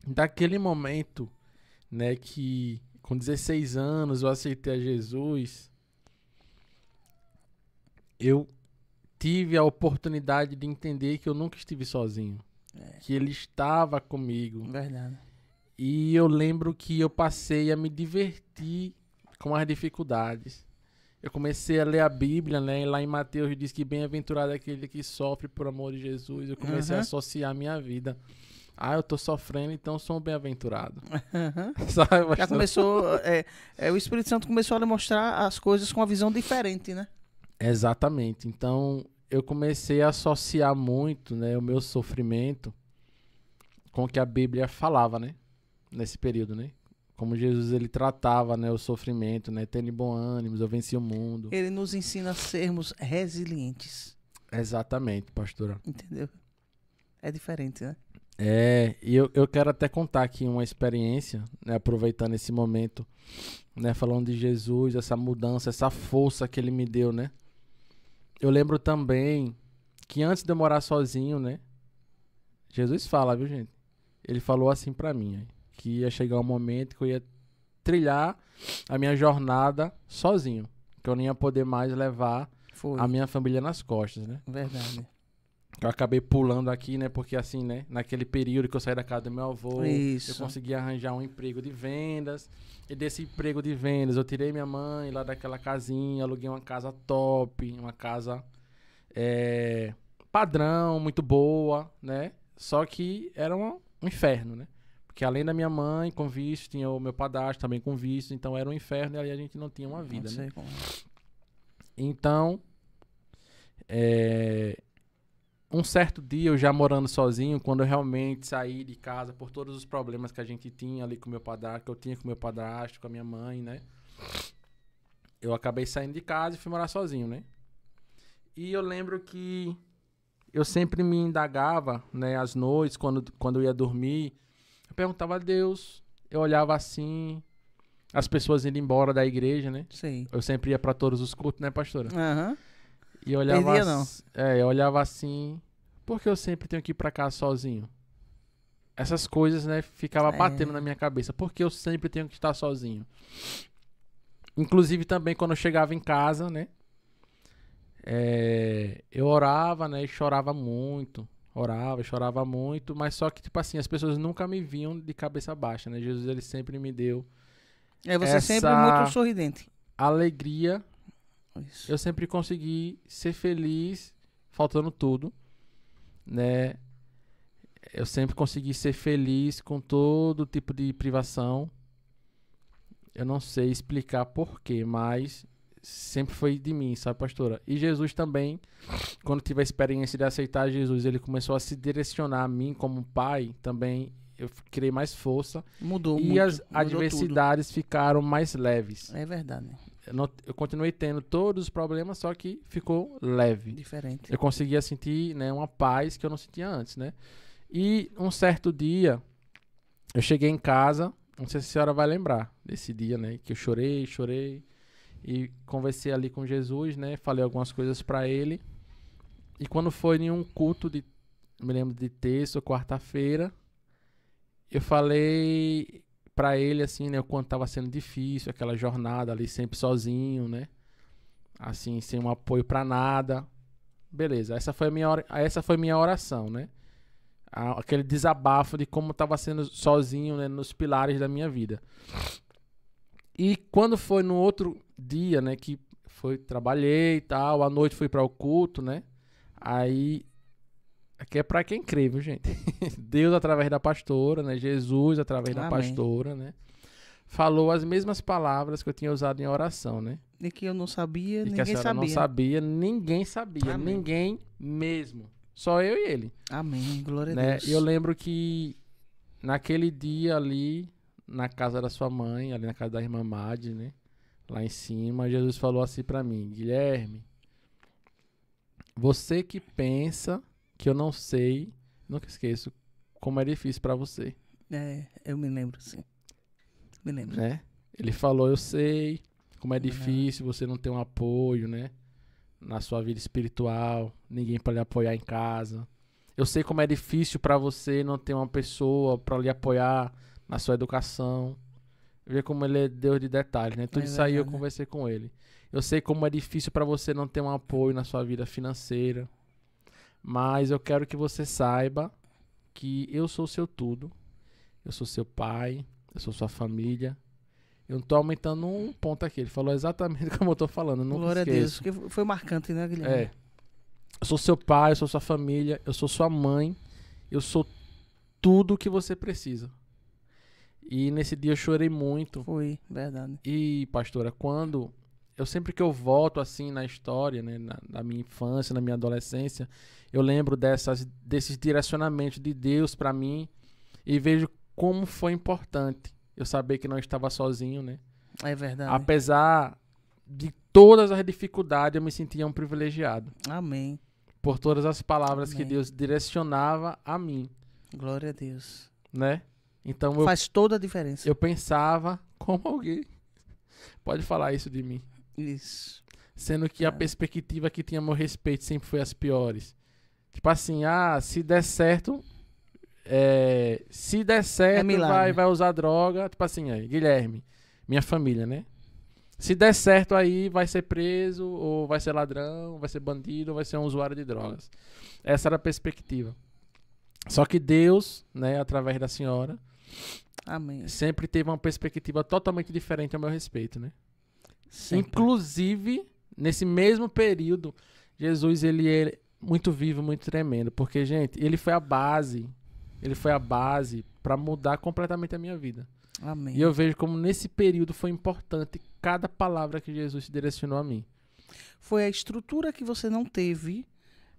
daquele momento, né, que com 16 anos eu aceitei a Jesus, eu tive a oportunidade de entender que eu nunca estive sozinho. Que ele estava comigo. Verdade. E eu lembro que eu passei a me divertir com as dificuldades. Eu comecei a ler a Bíblia, né? E lá em Mateus diz que bem-aventurado é aquele que sofre por amor de Jesus. Eu comecei a associar a minha vida. Eu tô sofrendo, então sou um bem-aventurado. Sabe, Já começou, o Espírito Santo começou a lhe mostrar as coisas com uma visão diferente, né? Exatamente. Então, eu comecei a associar muito, né, o meu sofrimento com o que a Bíblia falava, né? Nesse período, né? Como Jesus, ele tratava, né, o sofrimento, né? Tendo bom ânimo, eu venci o mundo. Ele nos ensina a sermos resilientes. Exatamente, pastora. Entendeu? É diferente, né? E eu quero até contar aqui uma experiência, né, aproveitando esse momento, né, falando de Jesus, essa mudança, essa força que ele me deu, né? Eu lembro também que antes de eu morar sozinho, né, Jesus fala, viu, gente? Ele falou assim pra mim, que ia chegar um momento que eu ia trilhar a minha jornada sozinho, que eu não ia poder mais levar a minha família nas costas, né? Verdade. Eu acabei pulando aqui, né? Porque assim, né? Naquele período que eu saí da casa do meu avô, Isso. eu consegui arranjar um emprego de vendas. E desse emprego de vendas, eu tirei minha mãe lá daquela casinha, aluguei uma casa top, uma casa padrão, muito boa, né? Só que era um inferno, né? Porque além da minha mãe com visto, tinha o meu padrasto também com visto, então era um inferno e ali a gente não tinha uma vida, Não sei né? como. Então, um certo dia, eu já morando sozinho, quando eu realmente saí de casa por todos os problemas que a gente tinha ali com o meu padrasto, que eu tinha com o meu padrasto, com a minha mãe, né? Eu acabei saindo de casa e fui morar sozinho, né? E eu lembro que eu sempre me indagava, né, às noites, quando eu ia dormir, perguntava a Deus, eu olhava assim, as pessoas indo embora da igreja, né? Sim. Eu sempre ia pra todos os cultos, né, pastora? Aham. E eu olhava, Perdia, não. eu olhava assim, por que eu sempre tenho que ir pra casa sozinho? Essas coisas, né, ficava batendo na minha cabeça. Por que eu sempre tenho que estar sozinho? Inclusive também quando eu chegava em casa, né, eu orava, né, e chorava muito. Orava, chorava muito, mas só que, tipo assim, as pessoas nunca me viam de cabeça baixa, né? Jesus, ele sempre me deu Você essa sempre muito sorridente. alegria. Isso. Eu sempre consegui ser feliz, faltando tudo, né? Eu sempre consegui ser feliz com todo tipo de privação. Eu não sei explicar porquê, mas sempre foi de mim, sabe, pastora? E Jesus também, quando tive a experiência de aceitar Jesus, ele começou a se direcionar a mim como pai, também eu criei mais força. Mudou E muito. as Mudou adversidades ficaram mais leves. tudo. É verdade. Eu continuei tendo todos os problemas, só que ficou leve. Diferente. Eu conseguia sentir, né, uma paz que eu não sentia antes, né? E um certo dia, eu cheguei em casa, não sei se a senhora vai lembrar desse dia, né? Que eu chorei. E conversei ali com Jesus, né? Falei algumas coisas pra ele. E quando foi em um culto me lembro de terça ou quarta-feira, eu falei pra ele, assim, né? O quanto tava sendo difícil, aquela jornada ali sempre sozinho, né? Assim, sem um apoio pra nada. Beleza, essa foi minha oração, né? Aquele desabafo de como tava sendo sozinho, né? Nos pilares da minha vida. E quando foi no outro dia, né, que trabalhei e tal, à noite fui para o culto, né? Aí, aqui é para quem crê, viu, gente? Deus através da pastora, né? Jesus através da pastora, né? Falou as mesmas palavras que eu tinha usado em oração, né? E que eu não sabia, e ninguém que a senhora sabia. não sabia, ninguém sabia, Amém. Ninguém mesmo. Só eu e ele. Amém, glória a Né? Deus. E eu lembro que naquele dia ali, na casa da sua mãe, ali na casa da irmã Madi, né? Lá em cima, Jesus falou assim pra mim: Guilherme, você que pensa que eu não sei, nunca esqueço como é difícil pra você. Eu me lembro, sim. Me lembro. Né? Ele falou: eu sei como é difícil você não ter um apoio, né? Na sua vida espiritual, ninguém pra lhe apoiar em casa. Eu sei como é difícil pra você não ter uma pessoa pra lhe apoiar na sua educação. Ver como ele é Deus de detalhes, né? Tudo isso aí eu conversei com ele. Eu sei como é difícil pra você não ter um apoio na sua vida financeira. Mas eu quero que você saiba que eu sou seu tudo. Eu sou seu pai. Eu sou sua família. Eu não tô aumentando um ponto aqui. Ele falou exatamente como eu tô falando. Eu nunca Glória esqueço. a Deus. Porque foi marcante, né, Guilherme? Eu sou seu pai, eu sou sua família. Eu sou sua mãe. Eu sou tudo que você precisa. E nesse dia eu chorei muito. Foi, verdade. E, pastora, sempre que eu volto assim na história, né, na minha infância, na minha adolescência, eu lembro desses direcionamentos de Deus pra mim e vejo como foi importante eu saber que não estava sozinho, né? É verdade. Apesar de todas as dificuldades, eu me sentia um privilegiado. Amém. Por todas as palavras Amém. que Deus direcionava a mim. Glória a Deus. Né? Então faz toda a diferença. Eu pensava como alguém pode falar isso de mim. Isso. Sendo que a perspectiva que tinha a meu respeito sempre foi as piores. Tipo assim, se der certo, vai usar droga. Tipo assim, aí, Guilherme, minha família, né? Se der certo aí, vai ser preso, ou vai ser ladrão, vai ser bandido, ou vai ser um usuário de drogas. Essa era a perspectiva. Só que Deus, né, através da senhora, amém, sempre teve uma perspectiva totalmente diferente ao meu respeito, né? Sempre. Inclusive, nesse mesmo período, Jesus, ele é muito vivo, muito tremendo. Porque, gente, ele foi a base para mudar completamente a minha vida. Amém. E eu vejo como nesse período foi importante cada palavra que Jesus direcionou a mim. Foi a estrutura que você não teve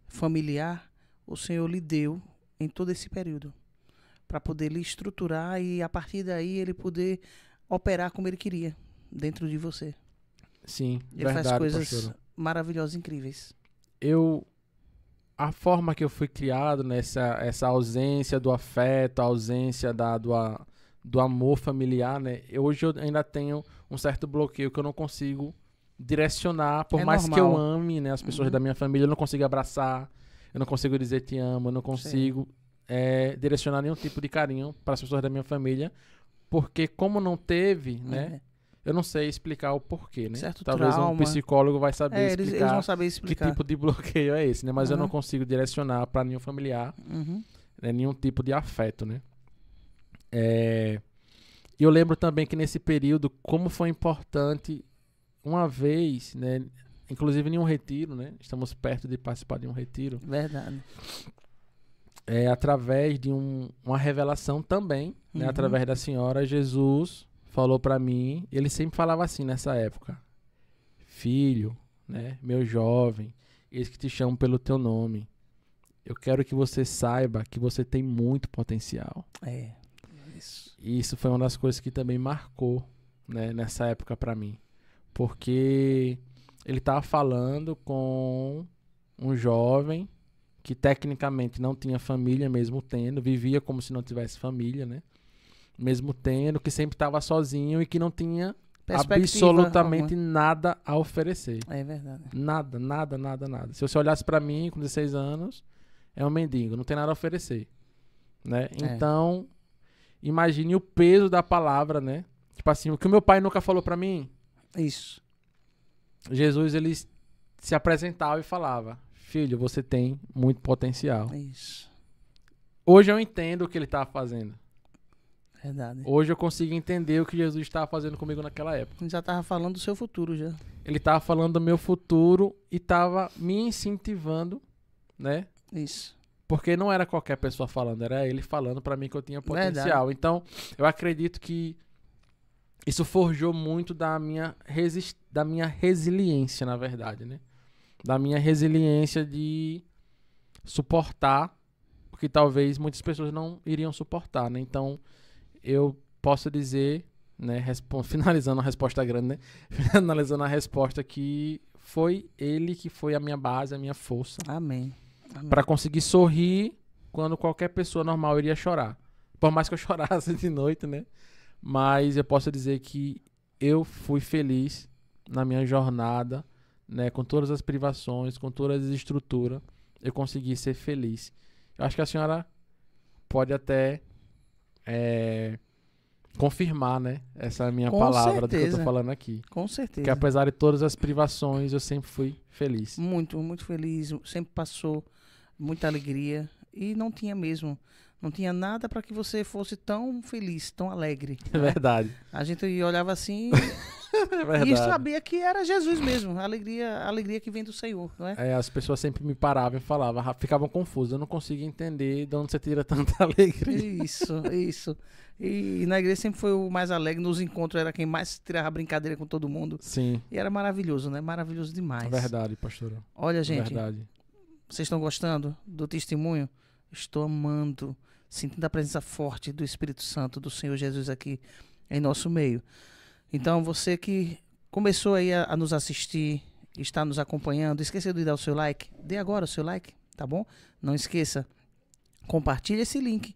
familiar, o Senhor lhe deu em todo esse período, para poder lhe estruturar e a partir daí ele poder operar como ele queria dentro de você. Sim, ele verdade, faz coisas pastora. maravilhosas, incríveis. a forma que eu fui criado, né, essa ausência do afeto, a ausência do amor familiar, né? Hoje eu ainda tenho um certo bloqueio que eu não consigo direcionar, por mais que eu ame, né, as pessoas da minha família, eu não consigo abraçar, eu não consigo dizer te amo, eu não consigo direcionar nenhum tipo de carinho para as pessoas da minha família, porque como não teve, né, eu não sei explicar o porquê, né? Certo. Talvez trauma. um psicólogo vai saber explicar eles vão saber explicar. que tipo de bloqueio é esse, né? Mas eu não consigo direcionar para nenhum familiar, né, nenhum tipo de afeto, né? E eu lembro também que nesse período, como foi importante, uma vez, né, inclusive em um retiro, né? Estamos perto de participar de um retiro. Verdade. Através de uma revelação também, né, através da senhora, Jesus falou para mim, ele sempre falava assim nessa época: filho, né, meu jovem, eis que te chamo pelo teu nome. Eu quero que você saiba que você tem muito potencial. Isso. E isso foi uma das coisas que também marcou, né, nessa época para mim. Porque ele estava falando com um jovem que tecnicamente não tinha família, mesmo tendo, vivia como se não tivesse família, né? Mesmo tendo, que sempre estava sozinho e que não tinha absolutamente nada a oferecer. É verdade. Nada, nada, nada, nada. Se você olhasse para mim com 16 anos, é um mendigo, não tem nada a oferecer, né? Então, imagine o peso da palavra, né? Tipo assim, o que o meu pai nunca falou para mim. Isso. Jesus, ele se apresentava e falava: filho, você tem muito potencial. Isso. Hoje eu entendo o que ele estava fazendo. Verdade. Hoje eu consigo entender o que Jesus estava fazendo comigo naquela época. Ele já estava falando do seu futuro, já. Ele estava falando do meu futuro e estava me incentivando, né? Isso. Porque não era qualquer pessoa falando, era ele falando para mim que eu tinha potencial. Verdade. Então, eu acredito que isso forjou muito da minha resiliência, na verdade, né? Da minha resiliência de suportar o que talvez muitas pessoas não iriam suportar, né? Então, eu posso dizer, né, finalizando a resposta grande, né? Finalizando a resposta, que foi ele que foi a minha base, a minha força. Amém. Para conseguir sorrir quando qualquer pessoa normal iria chorar. Por mais que eu chorasse de noite, né? Mas eu posso dizer que eu fui feliz na minha jornada, né? Com todas as privações, com todas as estruturas, eu consegui ser feliz. Eu acho que a senhora pode até confirmar, né? Essa minha palavra do que eu tô falando aqui. Com certeza. Que apesar de todas as privações, eu sempre fui feliz. Muito, muito feliz. Sempre passou muita alegria. E não tinha mesmo. Não tinha nada para que você fosse tão feliz, tão alegre. É verdade. A gente olhava assim É verdade. e sabia que era Jesus mesmo. A alegria que vem do Senhor, não é? As pessoas sempre me paravam e falavam, ficavam confusas. Eu não conseguia entender de onde você tira tanta alegria. Isso. E na igreja sempre foi o mais alegre. Nos encontros era quem mais tirava brincadeira com todo mundo. Sim. E era maravilhoso, né? Maravilhoso demais. É verdade, pastora. Olha, gente. Verdade. Vocês estão gostando do testemunho? Estou amando. Sentindo a presença forte do Espírito Santo, do Senhor Jesus aqui em nosso meio. Então, você que começou aí a nos assistir, está nos acompanhando, esqueceu de dar o seu like? Dê agora o seu like, tá bom? Não esqueça, compartilhe esse link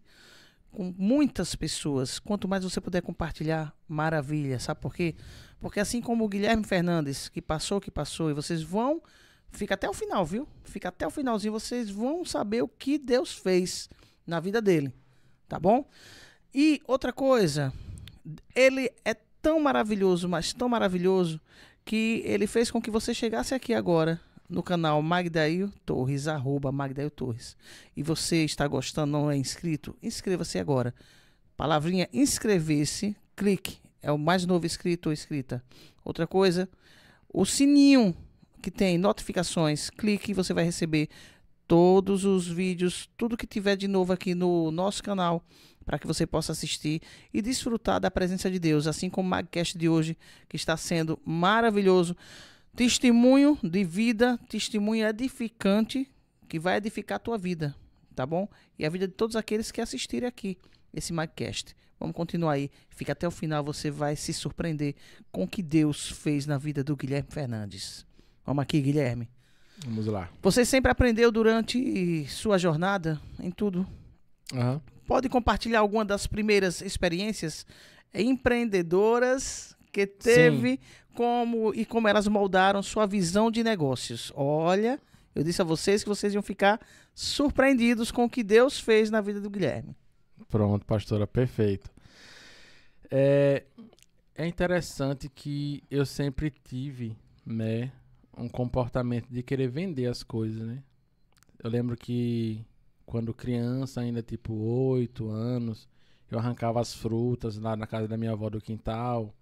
com muitas pessoas. Quanto mais você puder compartilhar, maravilha. Sabe por quê? Porque assim como o Guilherme Fernandes, que passou, e vocês vão... Fica até o final, viu? Fica até o finalzinho, vocês vão saber o que Deus fez na vida dele, tá bom? E outra coisa, ele é tão maravilhoso, mas tão maravilhoso, que ele fez com que você chegasse aqui agora no canal Magdail Torres, @Magdail Torres. E você está gostando, não é inscrito? Inscreva-se agora. Palavrinha inscrever-se, clique. É o mais novo inscrito ou inscrita. Outra coisa, o sininho que tem notificações, clique e você vai receber todos os vídeos, tudo que tiver de novo aqui no nosso canal, para que você possa assistir e desfrutar da presença de Deus, assim como o Magcast de hoje, que está sendo maravilhoso. Testemunho de vida, testemunho edificante, que vai edificar a tua vida, tá bom? E a vida de todos aqueles que assistirem aqui, esse Magcast. Vamos continuar aí, fica até o final, você vai se surpreender com o que Deus fez na vida do Guilherme Fernandes. Vamos aqui, Guilherme. Vamos lá. Você sempre aprendeu durante sua jornada em tudo? Aham. Pode compartilhar alguma das primeiras experiências empreendedoras que teve como elas moldaram sua visão de negócios? Olha, eu disse a vocês que vocês iam ficar surpreendidos com o que Deus fez na vida do Guilherme. Pronto, pastora, perfeito. É interessante que eu sempre tive, né, um comportamento de querer vender as coisas, né? Eu lembro que quando criança, ainda tipo 8 anos, eu arrancava as frutas lá na casa da minha avó do quintal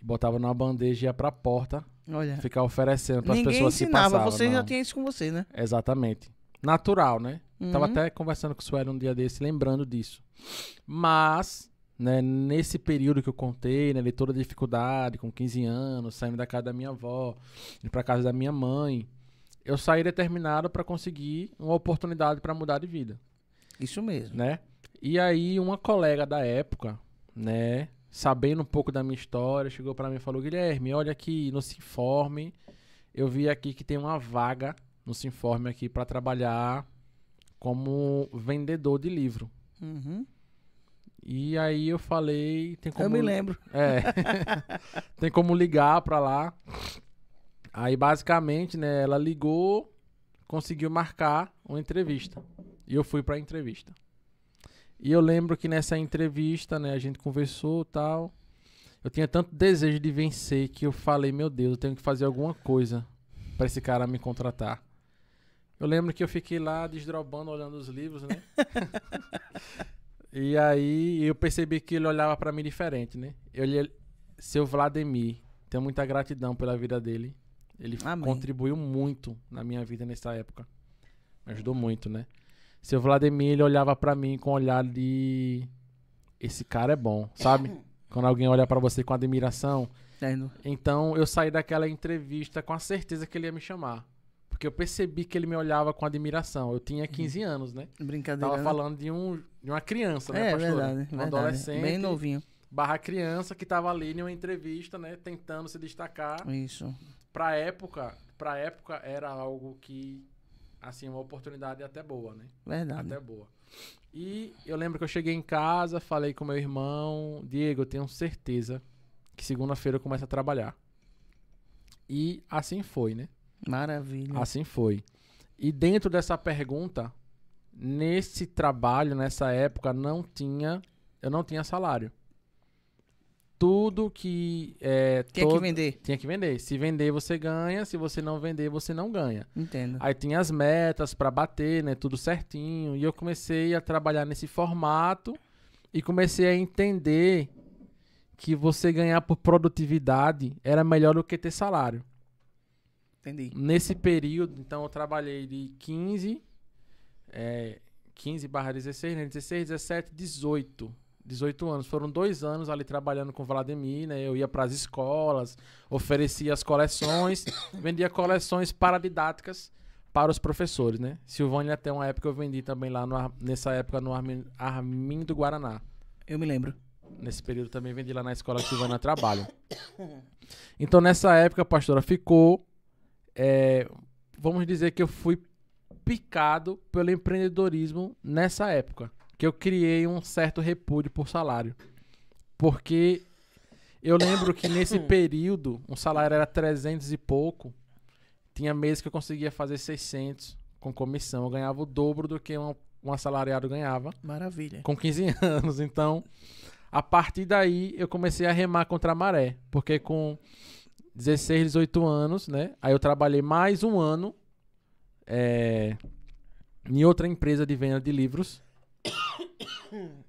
e botava numa bandeja e ia pra porta Olha, ficar oferecendo para as ninguém pessoas que ensinava, passavam. você já Não. tinha isso com você, né? Exatamente. Natural, né? Tava Uhum. até conversando com o Sueli um dia desse, lembrando disso. Mas, né, nesse período que eu contei, né, de toda a dificuldade, com 15 anos, saindo da casa da minha avó, indo pra casa da minha mãe, eu saí determinado para conseguir uma oportunidade para mudar de vida, Isso mesmo. né? E aí uma colega da época, né, sabendo um pouco da minha história, chegou para mim e falou: Guilherme, olha aqui no Sinforme, eu vi aqui que tem uma vaga no Sinforme aqui para trabalhar como vendedor de livro. Uhum. E aí eu falei, tem como... Eu me lembro. É. Tem como ligar pra lá. Aí basicamente, né, ela ligou, conseguiu marcar uma entrevista. E eu fui pra entrevista. E eu lembro que nessa entrevista, né, a gente conversou e tal. Eu tinha tanto desejo de vencer que eu falei, meu Deus, eu tenho que fazer alguma coisa pra esse cara me contratar. Eu lembro que eu fiquei lá desdobando, olhando os livros, né? E aí eu percebi que ele olhava pra mim diferente, né? Seu Vladimir, tenho muita gratidão pela vida dele. Ele Amém. contribuiu muito na minha vida nessa época. Me ajudou muito, né? Seu Vladimir, ele olhava pra mim com um olhar de... Esse cara é bom, sabe? Quando alguém olha pra você com admiração. Entendo. Então eu saí daquela entrevista com a certeza que ele ia me chamar. Porque eu percebi que ele me olhava com admiração. Eu tinha 15 anos, né? Brincadeira. Tava né? falando de uma criança, né, É pastora? verdade, Um verdade. adolescente Bem novinho. barra criança que tava ali em uma entrevista, né, tentando se destacar. Isso. Pra época era algo que, assim, uma oportunidade até boa, né? Verdade. Até boa. E eu lembro que eu cheguei em casa, falei com meu irmão, Diego, eu tenho certeza que segunda-feira eu começo a trabalhar. E assim foi, né? Maravilha. Assim foi. E dentro dessa pergunta, nesse trabalho, nessa época, eu não tinha salário. Tudo que... Tinha que vender. Tinha que vender. Se vender, você ganha. Se você não vender, você não ganha. Entendo. Aí tinha as metas pra bater, né? Tudo certinho. E eu comecei a trabalhar nesse formato e comecei a entender que você ganhar por produtividade era melhor do que ter salário. Entendi. Nesse período, então, eu trabalhei de 15 barra 16, né? 16, 17, 18 anos. Foram 2 anos ali trabalhando com o Vladimir, né? Eu ia para as escolas, oferecia as coleções, vendia coleções paradidáticas para os professores, né? Silvânia, até uma época eu vendi também lá, nessa época, no Armin do Guaraná. Eu me lembro. Nesse período também vendi lá na escola que Silvânia trabalha. Então, nessa época, pastora, ficou... vamos dizer que eu fui picado pelo empreendedorismo nessa época, que eu criei um certo repúdio por salário, porque eu lembro que nesse período um salário era 300 e pouco, tinha meses que eu conseguia fazer 600 com comissão, eu ganhava o dobro do que um assalariado ganhava. Maravilha. Com 15 anos, então a partir daí eu comecei a remar contra a maré, porque com 16, 18 anos, né? Aí eu trabalhei mais um ano em outra empresa de venda de livros,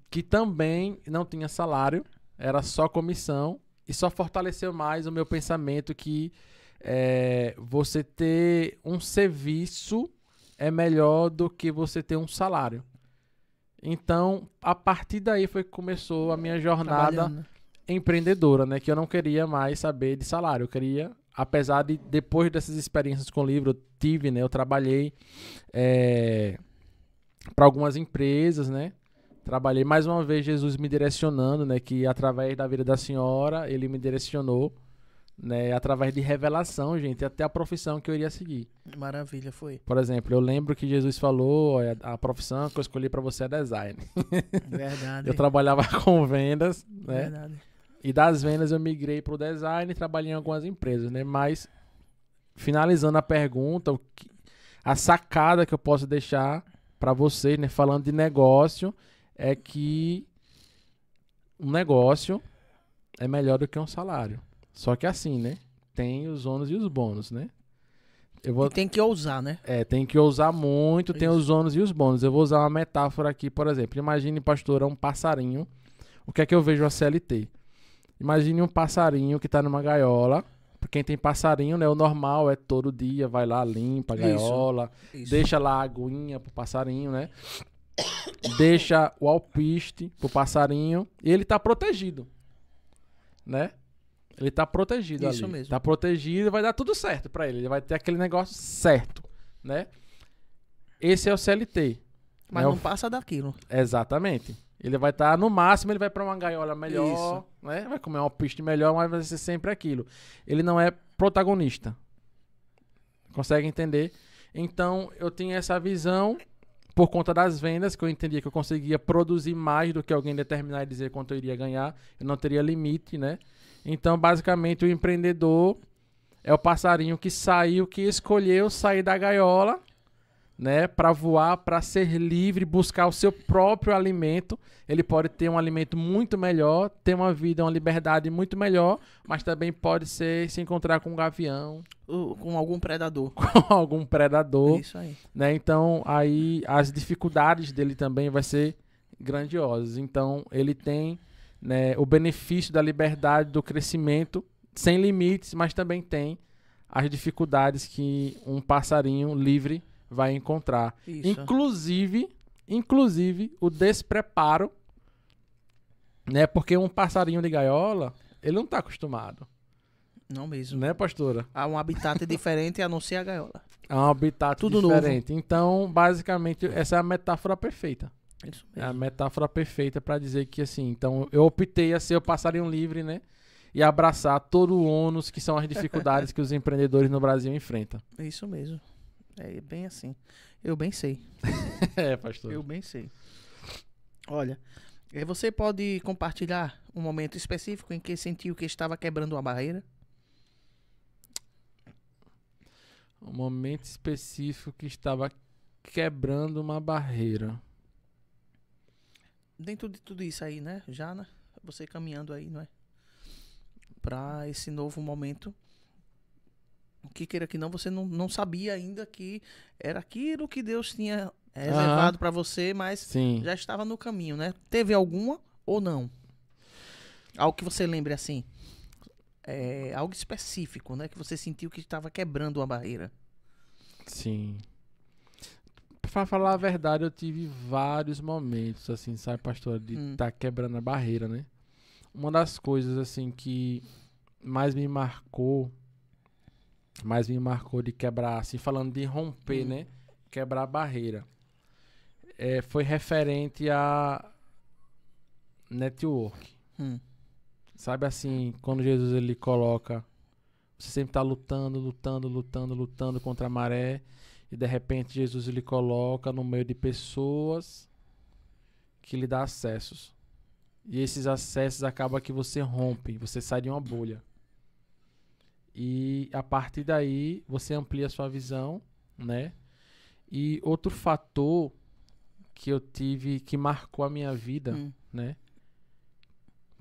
que também não tinha salário, era só comissão, e só fortaleceu mais o meu pensamento que você ter um serviço é melhor do que você ter um salário. Então, a partir daí foi que começou a minha jornada Trabalhando. empreendedora, né? Que eu não queria mais saber de salário. Eu queria, apesar de, depois dessas experiências com livro, eu tive, né? Eu trabalhei para algumas empresas, né? Trabalhei mais uma vez, Jesus me direcionando, né? Que através da vida da senhora, ele me direcionou, né, através de revelação, gente, até a profissão que eu iria seguir. Maravilha, foi. Por exemplo, eu lembro que Jesus falou, a profissão que eu escolhi para você é design. Verdade. Eu trabalhava com vendas, né? Verdade. E das vendas eu migrei para o design e trabalhei em algumas empresas, né? Mas, finalizando a pergunta, a sacada que eu posso deixar para vocês, né? Falando de negócio, é que um negócio é melhor do que um salário. Só que assim, né? Tem os ônus e os bônus, né? E tem que ousar, né? Tem que ousar muito, tem os ônus e os bônus. Eu vou usar uma metáfora aqui, por exemplo. Imagine, pastor, um passarinho. O que é que eu vejo a CLT? Imagine um passarinho que está numa gaiola. Pra quem tem passarinho, né? O normal é todo dia, vai lá, limpa a gaiola, deixa lá a aguinha pro passarinho, né? Deixa o alpiste pro passarinho e ele tá protegido, né? Ele tá protegido ali. Isso mesmo. Tá protegido e vai dar tudo certo pra ele. Ele vai ter aquele negócio certo, né? Esse é o CLT. Mas né? não passa daquilo. Exatamente. Ele vai estar, no máximo, ele vai para uma gaiola melhor, né? Vai comer um alpiste melhor, mas vai ser sempre aquilo. Ele não é protagonista. Consegue entender? Então, eu tinha essa visão por conta das vendas, que eu entendia que eu conseguia produzir mais do que alguém determinar e dizer quanto eu iria ganhar. Eu não teria limite, né? Então, basicamente, o empreendedor é o passarinho que saiu, que escolheu sair da gaiola, né, para voar, para ser livre, buscar o seu próprio alimento. Ele pode ter um alimento muito melhor, ter uma vida, uma liberdade muito melhor, mas também pode se encontrar com um gavião, com algum predador. Com algum predador. Isso aí. Né? Então, aí as dificuldades dele também vai ser grandiosas. Então, ele tem, né, o benefício da liberdade, do crescimento, sem limites, mas também tem as dificuldades que um passarinho livre vai encontrar. Isso. Inclusive o despreparo, né? Porque um passarinho de gaiola, ele não está acostumado. Não mesmo. Né, pastora? Há um habitat diferente a não ser a gaiola. É um habitat Tudo diferente. Novo. Então, basicamente, essa é a metáfora perfeita. Isso mesmo. É a metáfora perfeita para dizer que, assim, então, eu optei a ser o passarinho livre, né? E abraçar todo o ônus que são as dificuldades que os empreendedores no Brasil enfrentam. Isso mesmo. É bem assim. Eu bem sei. Pastor. Eu bem sei. Olha, você pode compartilhar um momento específico em que sentiu que estava quebrando uma barreira? Um momento específico que estava quebrando uma barreira. Dentro de tudo isso aí, né? Já, né? Você caminhando aí, não é? Pra esse novo momento. Que queira que não, você não sabia ainda que era aquilo que Deus tinha reservado pra você, mas Sim. já estava no caminho, né? Teve alguma ou não? Algo que você lembre assim, algo específico, né? Que você sentiu que estava quebrando uma barreira. Sim. Pra falar a verdade, eu tive vários momentos, assim, sabe, pastor, de estar quebrando a barreira, né? Uma das coisas, assim, que mais me marcou de quebrar, assim, falando de romper, né? Quebrar a barreira. Foi referente a network. Sabe, assim, quando Jesus, ele coloca, você sempre tá lutando contra a maré, e de repente Jesus, ele coloca no meio de pessoas que lhe dá acessos. E esses acessos acabam que você rompe, você sai de uma bolha. E a partir daí você amplia a sua visão, né? E outro fator que eu tive, que marcou a minha vida, né?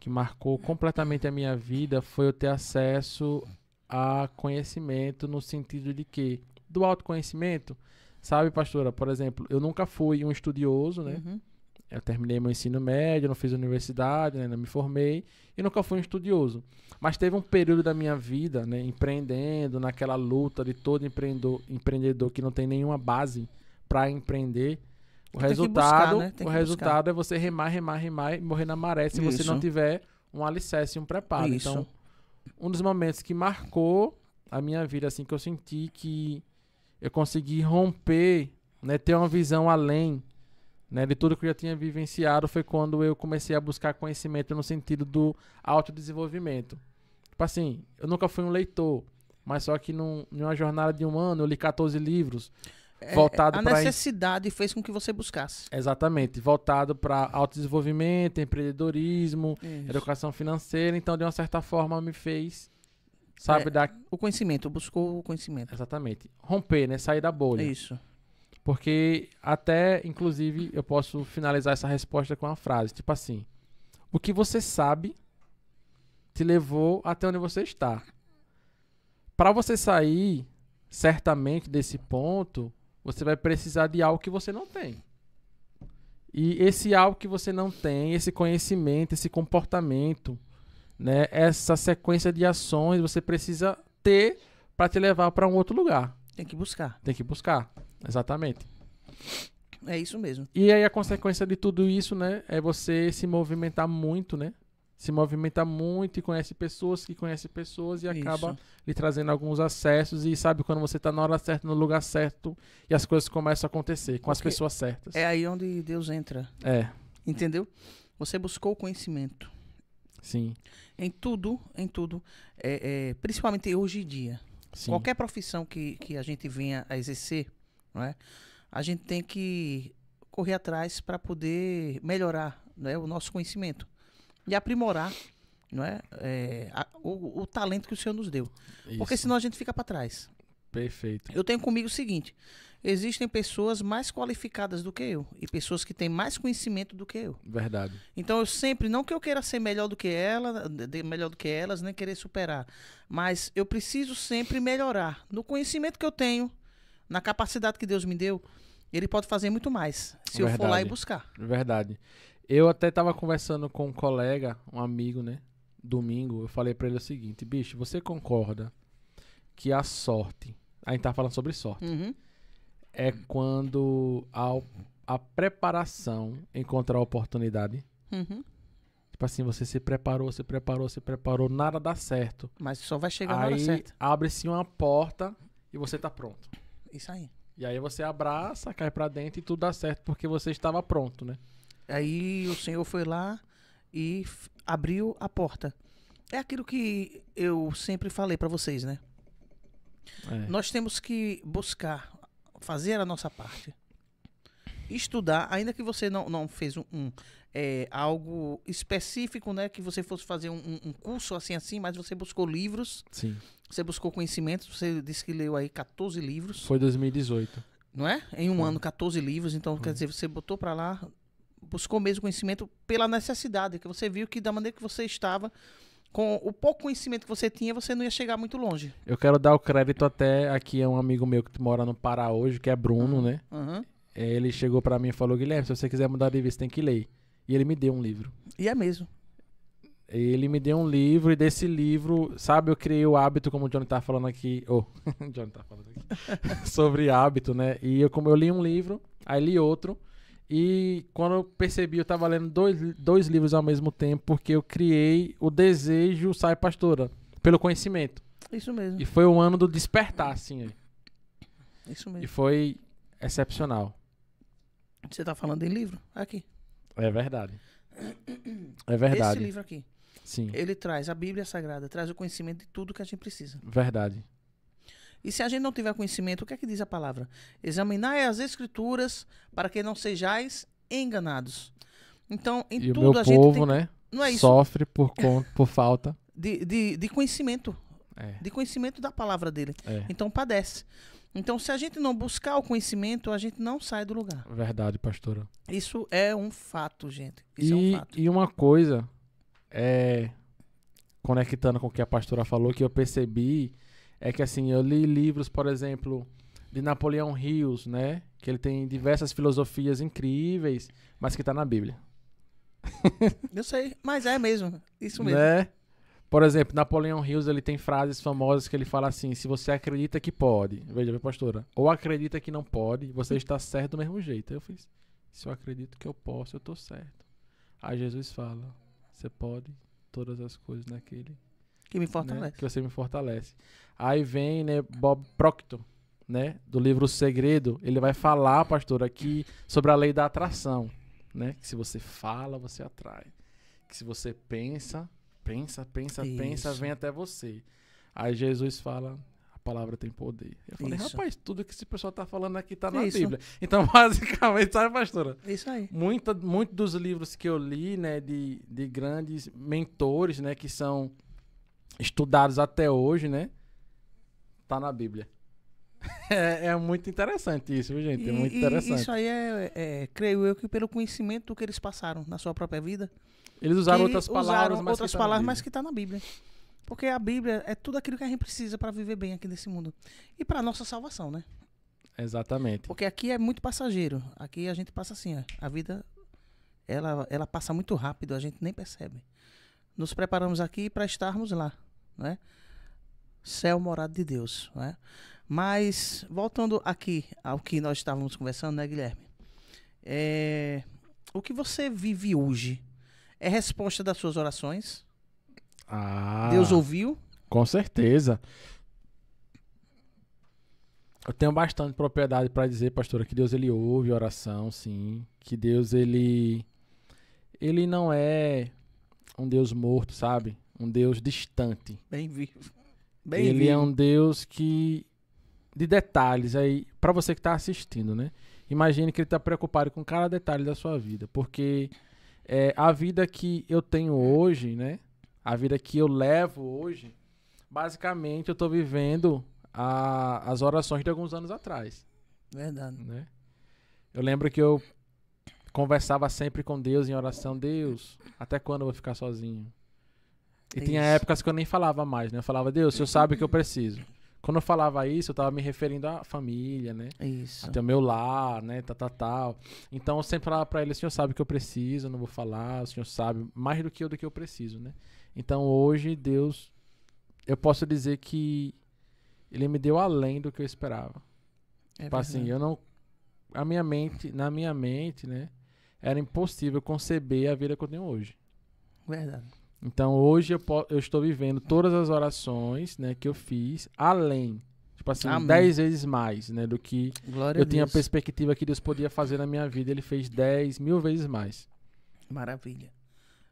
Que marcou completamente a minha vida, foi eu ter acesso a conhecimento no sentido de que, do autoconhecimento, sabe, pastora? Por exemplo, eu nunca fui um estudioso, né? Eu terminei meu ensino médio, não fiz universidade, né, não me formei e nunca fui um estudioso. Mas teve um período da minha vida, né, empreendendo, naquela luta de todo empreendedor que não tem nenhuma base para empreender. O resultado é você remar e morrer na maré se você não tiver um alicerce e um preparo. Isso. Então, um dos momentos que marcou a minha vida, assim, que eu senti que eu consegui romper, né, ter uma visão além, né, de tudo que eu já tinha vivenciado, foi quando eu comecei a buscar conhecimento no sentido do autodesenvolvimento. Tipo assim, eu nunca fui um leitor, mas só que numa jornada de um ano eu li 14 livros voltado A para... necessidade fez com que você buscasse. Exatamente, voltado para autodesenvolvimento, empreendedorismo, Isso. educação financeira. Então, de uma certa forma, me fez, sabe, dar... O conhecimento, buscou o conhecimento. Exatamente. Romper, né? Sair da bolha. Isso. Porque até, inclusive, eu posso finalizar essa resposta com uma frase. Tipo assim, o que você sabe te levou até onde você está. Para você sair, certamente, desse ponto, você vai precisar de algo que você não tem. E esse algo que você não tem, esse conhecimento, esse comportamento, né? Essa sequência de ações, você precisa ter para te levar para um outro lugar. Tem que buscar. Tem que buscar. Exatamente. É isso mesmo. E aí a consequência de tudo isso, né, é você se movimentar muito, né? Se movimenta muito e conhece pessoas que conhecem pessoas e acaba Isso. lhe trazendo alguns acessos. E sabe quando você tá na hora certa, no lugar certo e as coisas começam a acontecer com as Porque pessoas certas. É aí onde Deus entra. Entendeu? Você buscou o conhecimento. Sim, Em tudo, principalmente hoje em dia. sim. Qualquer profissão que a gente venha a exercer, não é? A gente tem que correr atrás para poder melhorar, não é, o nosso conhecimento e aprimorar, não é, o talento que o Senhor nos deu. Porque Isso. senão a gente fica para trás. Perfeito. Eu tenho comigo o seguinte: existem pessoas mais qualificadas do que eu e pessoas que têm mais conhecimento do que eu. Verdade. Então eu sempre, não que eu queira ser melhor do que ela, melhor do que elas, nem querer superar, mas eu preciso sempre melhorar no conhecimento que eu tenho, na capacidade que Deus me deu. Ele pode fazer muito mais se eu for lá e Verdade. buscar. Verdade. Eu até tava conversando com um colega, um amigo, né? Domingo, eu falei pra ele o seguinte: bicho, você concorda que a sorte, a gente tá falando sobre sorte, Uhum. é quando a preparação encontra a oportunidade? Uhum. Tipo assim, você se preparou, nada dá certo. Mas só vai chegar na hora Aí certa. abre-se uma porta e você tá pronto. Isso aí. E aí você abraça, cai pra dentro e tudo dá certo porque você estava pronto, né? Aí o Senhor foi lá e abriu a porta. É aquilo que eu sempre falei para vocês, né? Nós temos que buscar fazer a nossa parte. Estudar, ainda que você não fez algo específico, né? Que você fosse fazer um curso assim, mas você buscou livros, Sim. você buscou conhecimentos, você disse que leu aí 14 livros, Foi 2018. não é? Em um ano, 14 livros, então quer dizer, você botou para lá, buscou mesmo conhecimento pela necessidade, que você viu que da maneira que você estava, com o pouco conhecimento que você tinha, você não ia chegar muito longe. Eu quero dar o crédito até aqui a um amigo meu que mora no Pará hoje, que é Bruno, né? Uhum. Ele chegou pra mim e falou: Guilherme, se você quiser mudar de vida, você tem que ler. E ele me deu um livro. E é mesmo. Ele me deu um livro e desse livro, sabe, eu criei o hábito, como o Johnny tá falando aqui. Johnny tá falando aqui. Sobre hábito, né? E como eu li um livro, aí li outro. E quando eu percebi, eu tava lendo dois livros ao mesmo tempo, porque eu criei o desejo, sai pastora, pelo conhecimento. Isso mesmo. E foi um ano do despertar, assim. Aí. Isso E mesmo. foi excepcional. Você tá falando em livro? Aqui. É verdade. É verdade. Esse livro aqui. Sim, Ele traz a Bíblia Sagrada, traz o conhecimento de tudo que a gente precisa. verdade. E se a gente não tiver conhecimento, o que é que diz a palavra? Examinai as Escrituras para que não sejais enganados. Então, em E o tudo meu a gente povo, tem... né, Não é isso? sofre por falta. De conhecimento. É, De conhecimento da palavra dele. é, Então, padece. Então, se a gente não buscar o conhecimento, a gente não sai do lugar. verdade, pastora. Isso é um fato, gente. Isso é um fato. E uma coisa, conectando com o que a pastora falou, que eu percebi, é que assim, eu li livros, por exemplo, de Napoleão Hills, né? Que ele tem diversas filosofias incríveis, mas que tá na Bíblia. Eu sei, mas é mesmo. Isso mesmo. Né? Por exemplo, Napoleão Hills, ele tem frases famosas que ele fala assim: se você acredita que pode, veja, pastora, ou acredita que não pode, você está certo do mesmo jeito. Aí eu fiz: se eu acredito que eu posso, eu tô certo. Aí Jesus fala: você pode todas as coisas naquele Que me né, fortalece. que você me fortalece. Aí vem, né, Bob Proctor, né, do livro O Segredo, ele vai falar, pastor, aqui sobre a lei da atração, né? Que se você fala, você atrai. Que se você pensa pensa, pensa, Isso. pensa, vem até você. Aí Jesus fala, a palavra tem poder. Eu falei, Isso. rapaz, tudo que esse pessoal tá falando aqui tá na Isso. Bíblia. Então, basicamente, sabe, pastora? Isso aí. Muito dos livros que eu li, né, de grandes mentores, né, que são estudados até hoje, né, tá na Bíblia. É muito interessante isso, viu, gente? É muito interessante. Isso aí creio eu, que pelo conhecimento do que eles passaram na sua própria vida, Eles usaram que outras palavras, mas outras que tá na palavras, Bíblia. mas que está na Bíblia. Porque a Bíblia é tudo aquilo que a gente precisa para viver bem aqui nesse mundo. E para nossa salvação, né? Exatamente. Porque aqui é muito passageiro. Aqui a gente passa assim, ó, a vida, ela passa muito rápido, a gente nem percebe. Nos preparamos aqui para estarmos lá, né? Céu, morada de Deus, né? Mas, voltando aqui ao que nós estávamos conversando, né, Guilherme? O que você vive hoje é resposta das suas orações? Deus ouviu? Com certeza. Eu tenho bastante propriedade para dizer, pastora, que Deus ele ouve oração, sim. Que Deus ele não é um Deus morto, sabe? Um Deus distante. Bem vivo. Ele é um Deus que de detalhes aí para você que está assistindo, né? Imagine que ele está preocupado com cada detalhe da sua vida, porque a vida que eu tenho hoje, né? A vida que eu levo hoje, basicamente eu estou vivendo as orações de alguns anos atrás. Verdade. Né? Eu lembro que eu conversava sempre com Deus em oração. Deus, até quando eu vou ficar sozinho? E tinha épocas que eu nem falava mais, né? Eu falava, Deus, o Senhor sabe o que eu preciso. Quando eu falava isso, eu estava me referindo à família, né? Isso. Até o meu lar, né? Tal. Então eu sempre falava para ele, o Senhor sabe o que eu preciso, eu não vou falar, o Senhor sabe mais do que eu preciso, né? Então hoje, Deus, eu posso dizer que Ele me deu além do que eu esperava. Tipo assim, na minha mente, né? Era impossível conceber a vida que eu tenho hoje. Verdade. Então hoje eu estou vivendo todas as orações, né, que eu fiz, além, tipo assim, Amém. 10 vezes mais, né, do que Glória eu a tinha a Deus. perspectiva que Deus podia fazer na minha vida. Ele fez 10.000 vezes mais. Maravilha.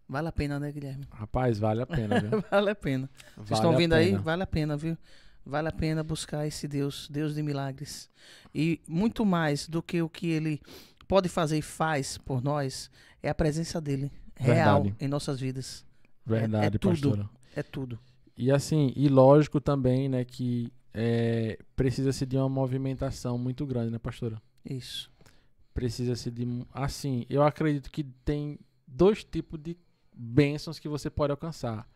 Vale a pena, né, Guilherme? Rapaz, vale a pena, viu? Vale a pena. Vocês Vale estão a ouvindo aí? pena. Vale a pena, viu? Vale a pena buscar esse Deus, Deus de milagres. E muito mais do que o que Ele pode fazer e faz por nós, é a presença dEle, real, Verdade. em nossas vidas. Verdade, tudo. pastora. É tudo. E assim, e lógico também, né, que precisa-se de uma movimentação muito grande, né, pastora? Isso. Precisa-se de... Assim, eu acredito que tem 2 tipos de bênçãos que você pode alcançar.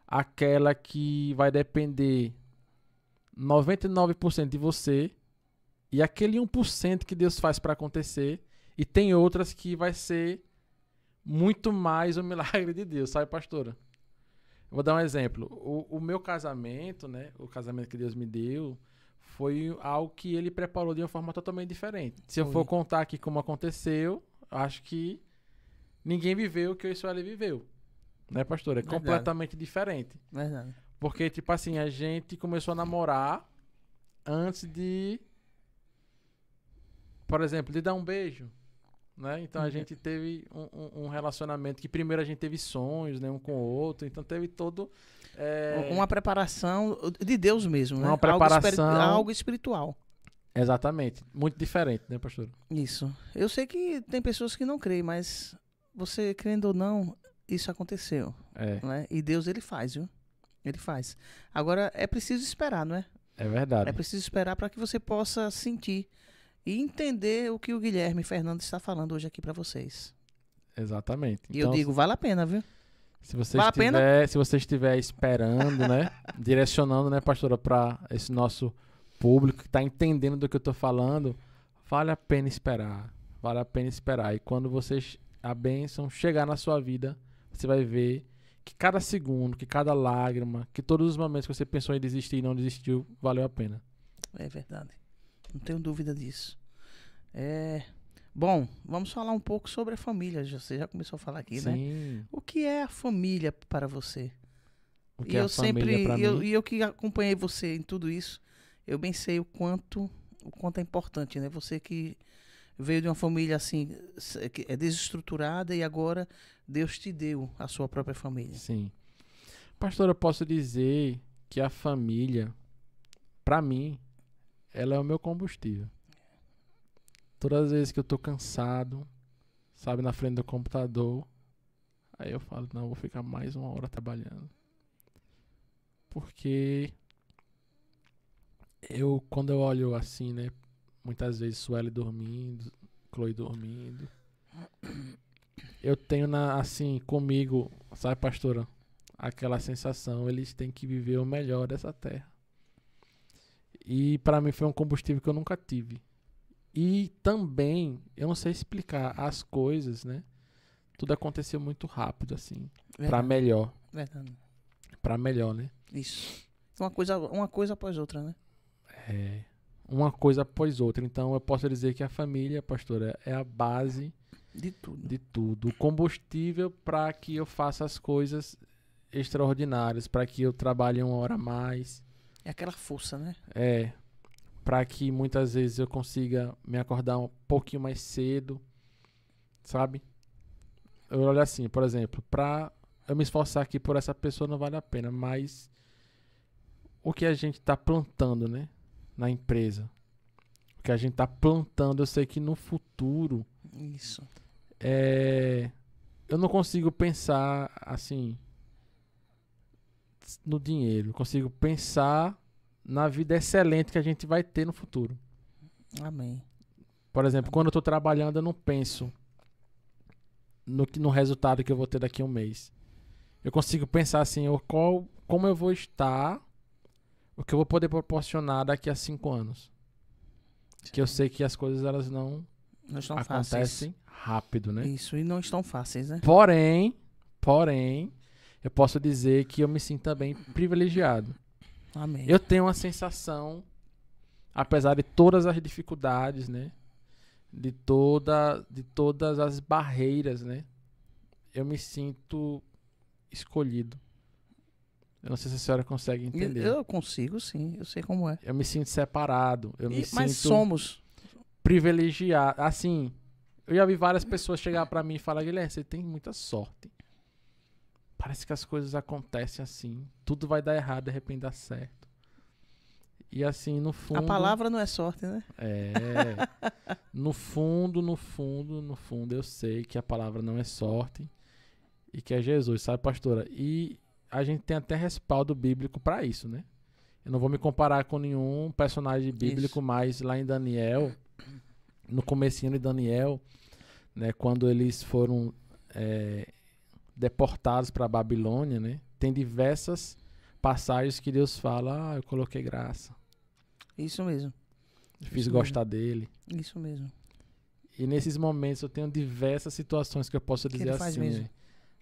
Aquela que vai depender 99% de você e aquele 1% que Deus faz para acontecer. E tem outras que vai ser muito mais o milagre de Deus, sabe, pastora? Eu vou dar um exemplo. O meu casamento, né? O casamento que Deus me deu foi algo que Ele preparou de uma forma totalmente diferente. Se eu for contar aqui como aconteceu, acho que ninguém viveu o que eu e Sueli viveu. Né, pastora? É Verdade. completamente diferente. Verdade. Porque, tipo assim, a gente começou a namorar antes de, por exemplo, de dar um beijo. Né? Então a gente teve um relacionamento que primeiro a gente teve sonhos, né, um com o outro, então teve todo uma preparação de Deus mesmo, né? Uma preparação. Algo espiritual. Exatamente, muito diferente, né, pastor? Isso. Eu sei que tem pessoas que não creem, mas você crendo ou não, isso aconteceu. Né? E Deus, Ele faz, viu? Ele faz. Agora, é preciso esperar, não é? É verdade. É preciso esperar para que você possa sentir e entender o que o Guilherme Fernandes está falando hoje aqui para vocês. Exatamente. E eu digo, vale a pena, viu? Se você estiver esperando, né, direcionando, né, pastora, para esse nosso público que está entendendo do que eu estou falando, vale a pena esperar. Vale a pena esperar. E quando a bênção chegar na sua vida, você vai ver que cada segundo, que cada lágrima, que todos os momentos que você pensou em desistir e não desistiu, valeu a pena. É verdade. Não tenho dúvida disso. Bom, vamos falar um pouco sobre a família. Você já começou a falar aqui, Sim. né? O que é a família para você? O que é a família para mim? E eu que acompanhei você em tudo isso, eu bem sei o quanto é importante, né? Você que veio de uma família assim, que é desestruturada e agora Deus te deu a sua própria família. Sim. Pastor, eu posso dizer que a família, pra mim, ela é o meu combustível. Todas as vezes que eu tô cansado, sabe, na frente do computador, aí eu falo, não, eu vou ficar mais uma hora trabalhando. Porque quando eu olho assim, né, muitas vezes Sueli dormindo, Chloe dormindo, eu tenho assim, comigo, sabe, pastora, aquela sensação, eles têm que viver o melhor dessa terra. E pra mim foi um combustível que eu nunca tive. E também, eu não sei explicar as coisas, né? Tudo aconteceu muito rápido, assim. Verdade. Pra melhor. Verdade. Pra melhor, né? Isso. Uma coisa após outra, né? É. Uma coisa após outra. Então, eu posso dizer que a família, pastora, é a base De tudo. de tudo. O combustível para que eu faça as coisas extraordinárias, para que eu trabalhe uma hora a mais. É aquela força, né? Para que muitas vezes eu consiga me acordar um pouquinho mais cedo, sabe? Eu olho assim, por exemplo, pra eu me esforçar aqui por essa pessoa não vale a pena, mas o que a gente tá plantando, né? Na empresa. O que a gente tá plantando, eu sei que no futuro Isso. eu não consigo pensar assim no dinheiro, eu consigo pensar na vida excelente que a gente vai ter no futuro. Amém. Por exemplo, quando eu tô trabalhando, eu não penso no resultado que eu vou ter daqui a um mês. Eu consigo pensar assim, como eu vou estar, o que eu vou poder proporcionar daqui a 5 anos. Que eu sei que as coisas elas não estão acontecem fáceis. Rápido, né? Isso, e não estão fáceis, né? Porém, eu posso dizer que eu me sinto também privilegiado. Amém. Eu tenho uma sensação, apesar de todas as dificuldades, né? De todas as barreiras, né? Eu me sinto escolhido. Eu não sei se a senhora consegue entender. Eu consigo, sim. Eu sei como é. Eu me sinto separado. Mas somos. Privilegiado. Assim, eu já vi várias pessoas chegar pra mim e falar, Guilherme, você tem muita sorte. Parece que as coisas acontecem assim. Tudo vai dar errado, de repente dá certo. E assim, no fundo... A palavra não é sorte, né? No fundo, eu sei que a palavra não é sorte e que é Jesus, sabe, pastora? E a gente tem até respaldo bíblico pra isso, né? Eu não vou me comparar com nenhum personagem bíblico, mas lá em Daniel, no comecinho de Daniel, né, quando eles foram deportados para a Babilônia, né, tem diversas passagens que Deus fala, eu coloquei graça. Isso mesmo. Fiz gostar dele. Isso mesmo. E nesses momentos eu tenho diversas situações que eu posso dizer ele faz assim, mesmo. né?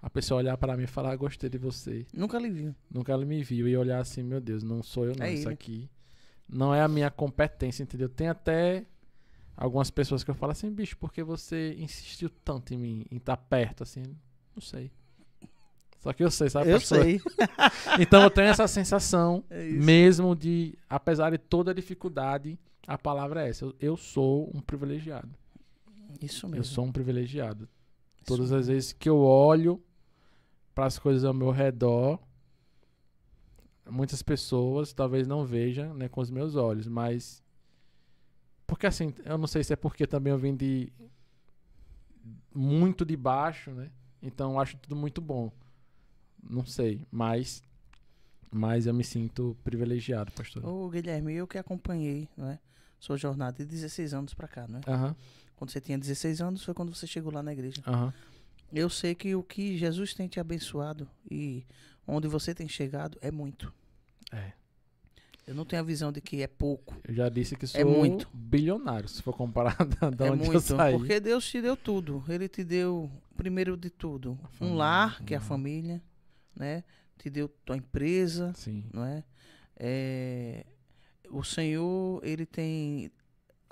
A pessoa olhar para mim e falar, gostei de você. Nunca lhe viu. Nunca ela me viu e olhar assim, meu Deus, não sou eu não, É isso ele. aqui não é a minha competência, entendeu? Tem até algumas pessoas que eu falo assim, bicho, por que você insistiu tanto em mim, em estar perto, assim? Não sei. Só que eu sei, sabe? Eu pastor? sei. Então eu tenho essa sensação, É isso. mesmo de, apesar de toda a dificuldade, a palavra é essa. Eu sou um privilegiado. Isso mesmo. Eu sou um privilegiado. Isso Todas mesmo. as vezes que eu olho para as coisas ao meu redor, muitas pessoas talvez não vejam, né, com os meus olhos, mas porque assim, eu não sei se é porque também eu vim de muito de baixo, né? Então eu acho tudo muito bom. Não sei, mas eu me sinto privilegiado, pastor. Ô, Guilherme, eu que acompanhei, né, sua jornada de 16 anos pra cá, né? Aham, Quando você tinha 16 anos foi quando você chegou lá na igreja. aham. Eu sei que o que Jesus tem te abençoado e onde você tem chegado é muito. É. Eu não tenho a visão de que é pouco. Eu já disse que sou muito. bilionário, se for comparar da É onde eu muito, saí. porque Deus te deu tudo. Ele te deu, primeiro de tudo, um lar, que é a família, né? Te deu tua empresa, Sim, não é? O Senhor, ele tem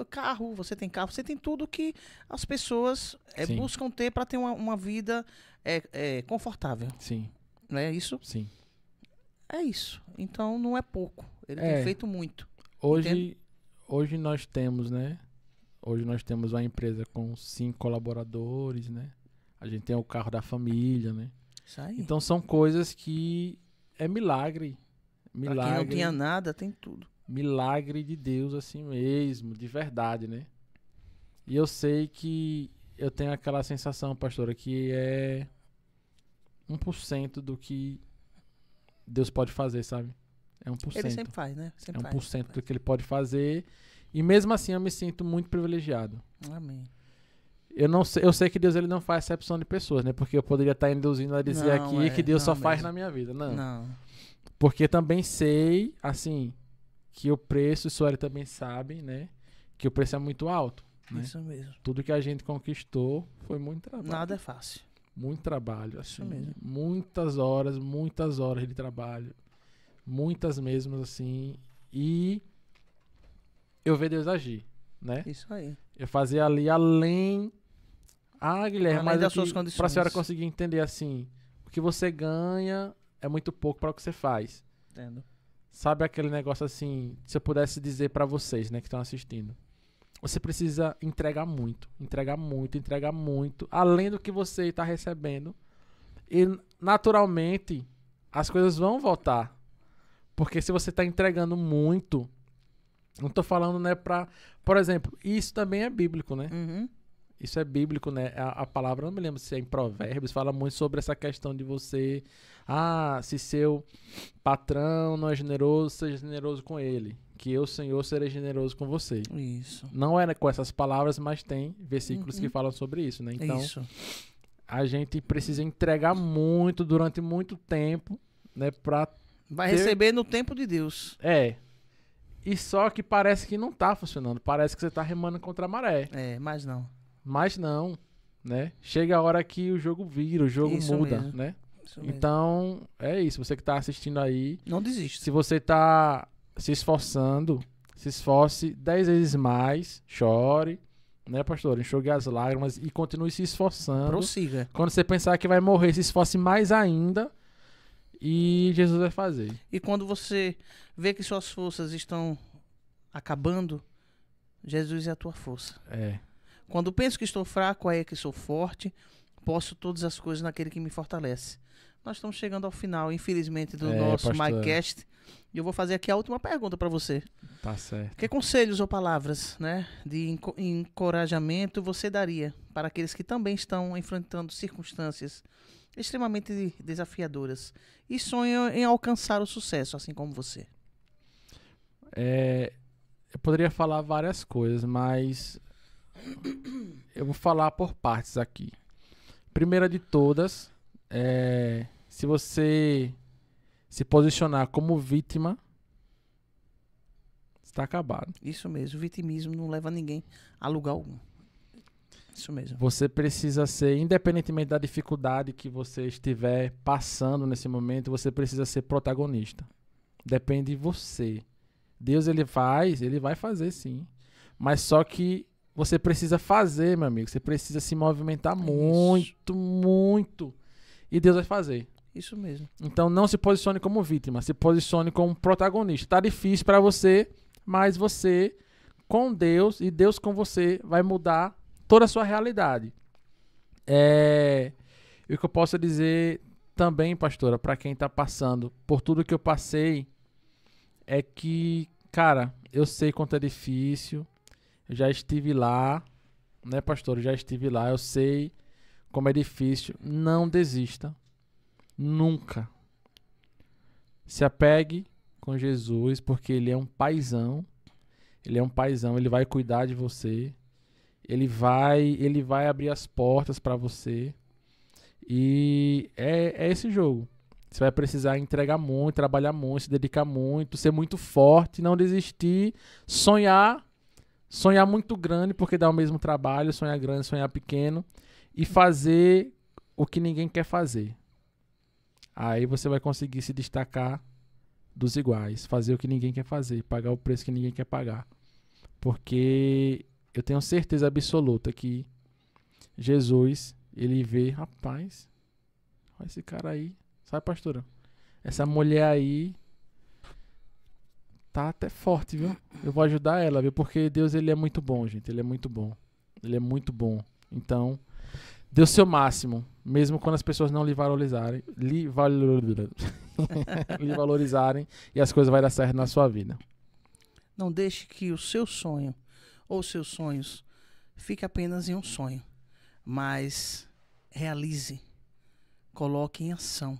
carro, você tem tudo que as pessoas Sim. buscam ter para ter uma vida confortável, sim, não é isso? sim. É isso. Então não é pouco. Ele É. tem feito muito. Hoje nós temos, né? Hoje nós temos uma empresa com 5 colaboradores, né? A gente tem o carro da família, né? Isso aí. Então são coisas que é milagre. Pra quem não tinha nada, tem tudo. Milagre de Deus assim mesmo, de verdade, né? E eu sei que eu tenho aquela sensação, pastora, que é 1% do que Deus pode fazer, sabe? É 1%. Ele sempre faz, né? Sempre é 1% do que ele pode fazer. E mesmo assim eu me sinto muito privilegiado. Amém. Eu sei que Deus ele não faz exceção de pessoas, né? Porque eu poderia estar induzindo a dizer Não, aqui que Deus só não faz mesmo. na minha vida. Não. Não. Porque também sei, assim, que o preço, o Sueli também sabe, né? Que o preço é muito alto. Né? Isso mesmo. Tudo que a gente conquistou foi muito trabalho. Nada é fácil. Muito trabalho, assim. Isso mesmo. Muitas horas de trabalho. Muitas mesmo, assim. E eu ver Deus agir, né? Isso aí. Eu fazia ali além... Guilherme, Além mas das suas condições. pra senhora conseguir entender, assim, o que você ganha é muito pouco para o que você faz. Entendo. Sabe aquele negócio assim, se eu pudesse dizer pra vocês, né, que estão assistindo. Você precisa entregar muito, além do que você está recebendo. E, naturalmente, as coisas vão voltar. Porque se você está entregando muito, não tô falando, né, por exemplo, isso também é bíblico, né? Uhum. Isso é bíblico, né? A palavra, não me lembro se é em Provérbios, fala muito sobre essa questão de você... se seu patrão não é generoso, seja generoso com ele. Que eu, Senhor, serei generoso com você. Isso. Não é com essas palavras, mas tem versículos que falam sobre isso, né? Então, Isso. a gente precisa entregar muito, durante muito tempo, né? Vai receber no tempo de Deus. E só que parece que não tá funcionando. Parece que você tá remando contra a maré. Mas não. Mas não, né? Chega a hora que o jogo vira, o jogo Isso muda, mesmo. né? Isso mesmo. Então, é isso. Você que tá assistindo aí, Não desiste. se você tá se esforçando, se esforce 10 vezes mais, chore, né, pastor? Enxugue as lágrimas e continue se esforçando. Prossiga. Quando você pensar que vai morrer, se esforce mais ainda e Jesus vai fazer. E quando você vê que suas forças estão acabando, Jesus é a tua força. Quando penso que estou fraco, aí é que sou forte. Posso todas as coisas naquele que me fortalece. Nós estamos chegando ao final, infelizmente, do nosso MyCast. E eu vou fazer aqui a última pergunta para você. Tá certo. Que conselhos ou palavras, né, de encorajamento você daria para aqueles que também estão enfrentando circunstâncias extremamente desafiadoras e sonham em alcançar o sucesso, assim como você? Eu poderia falar várias coisas, mas eu vou falar por partes aqui. Primeira de todas, se você se posicionar como vítima, está acabado. Isso mesmo, o vitimismo não leva ninguém a lugar algum. Isso mesmo. Você precisa ser, independentemente da dificuldade que você estiver passando nesse momento, você precisa ser protagonista. Depende de você. Deus, ele vai fazer sim. Mas só que você precisa fazer, meu amigo. Você precisa se movimentar muito, muito. E Deus vai fazer. Isso mesmo. Então não se posicione como vítima, se posicione como protagonista. Tá difícil para você, mas você, com Deus e Deus com você, vai mudar toda a sua realidade. E o que eu posso dizer também, pastora, para quem tá passando por tudo que eu passei, é que, cara, eu sei quanto é difícil. Eu já estive lá, né, pastor? Eu já estive lá, eu sei como é difícil. Não desista. Nunca. Se apegue com Jesus, porque Ele é um paizão. Ele é um paizão, Ele vai cuidar de você. Ele vai abrir as portas para você. E é esse jogo. Você vai precisar entregar muito, trabalhar muito, se dedicar muito, ser muito forte, não desistir, sonhar muito grande, porque dá o mesmo trabalho, sonhar grande, sonhar pequeno, e fazer o que ninguém quer fazer. Aí você vai conseguir se destacar dos iguais, fazer o que ninguém quer fazer, pagar o preço que ninguém quer pagar. Porque eu tenho certeza absoluta que Jesus, ele vê, rapaz, olha esse cara aí, sabe, pastora? Essa mulher aí tá até forte, viu? Eu vou ajudar ela, viu? Porque Deus, ele é muito bom, gente. Ele é muito bom. Ele é muito bom. Então, Dê o seu máximo, mesmo quando as pessoas não lhe valorizarem, lhe valorizarem, e as coisas vão dar certo na sua vida. Não deixe que o seu sonho ou seus sonhos fique apenas em um sonho, mas realize, coloque em ação,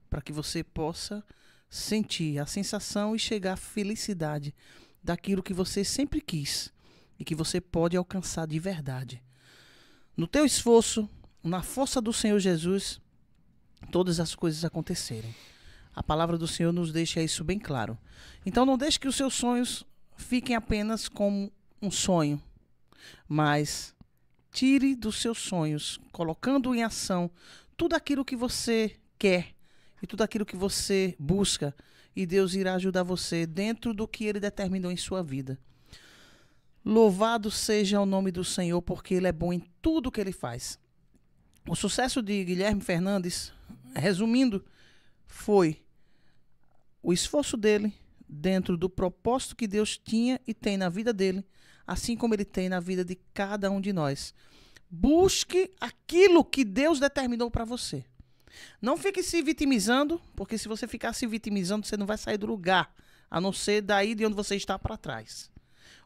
para que você possa sentir a sensação e chegar à felicidade daquilo que você sempre quis e que você pode alcançar de verdade. No teu esforço, na força do Senhor Jesus, todas as coisas acontecerem. A palavra do Senhor nos deixa isso bem claro. Então não deixe que os seus sonhos fiquem apenas como um sonho, mas tire dos seus sonhos, colocando em ação tudo aquilo que você quer e tudo aquilo que você busca, e Deus irá ajudar você dentro do que Ele determinou em sua vida. Louvado seja o nome do Senhor, porque Ele é bom em tudo que Ele faz. O sucesso de Guilherme Fernandes, resumindo, foi o esforço dele dentro do propósito que Deus tinha e tem na vida dele, assim como Ele tem na vida de cada um de nós. Busque aquilo que Deus determinou para você. Não fique se vitimizando, porque se você ficar se vitimizando, você não vai sair do lugar, a não ser daí de onde você está para trás.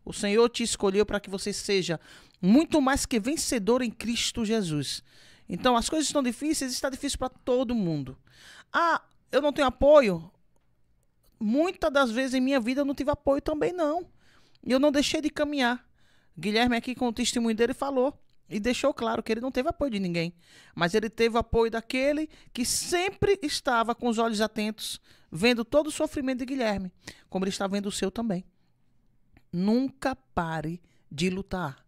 O Senhor te escolheu para que você seja muito mais que vencedor em Cristo Jesus. Então, as coisas estão difíceis, está difícil para todo mundo. Ah, eu não tenho apoio? Muitas das vezes em minha vida eu não tive apoio também, não. E eu não deixei de caminhar. Guilherme aqui com o testemunho dele falou e deixou claro que ele não teve apoio de ninguém. Mas ele teve apoio daquele que sempre estava com os olhos atentos, vendo todo o sofrimento de Guilherme, como ele está vendo o seu também. Nunca pare de lutar.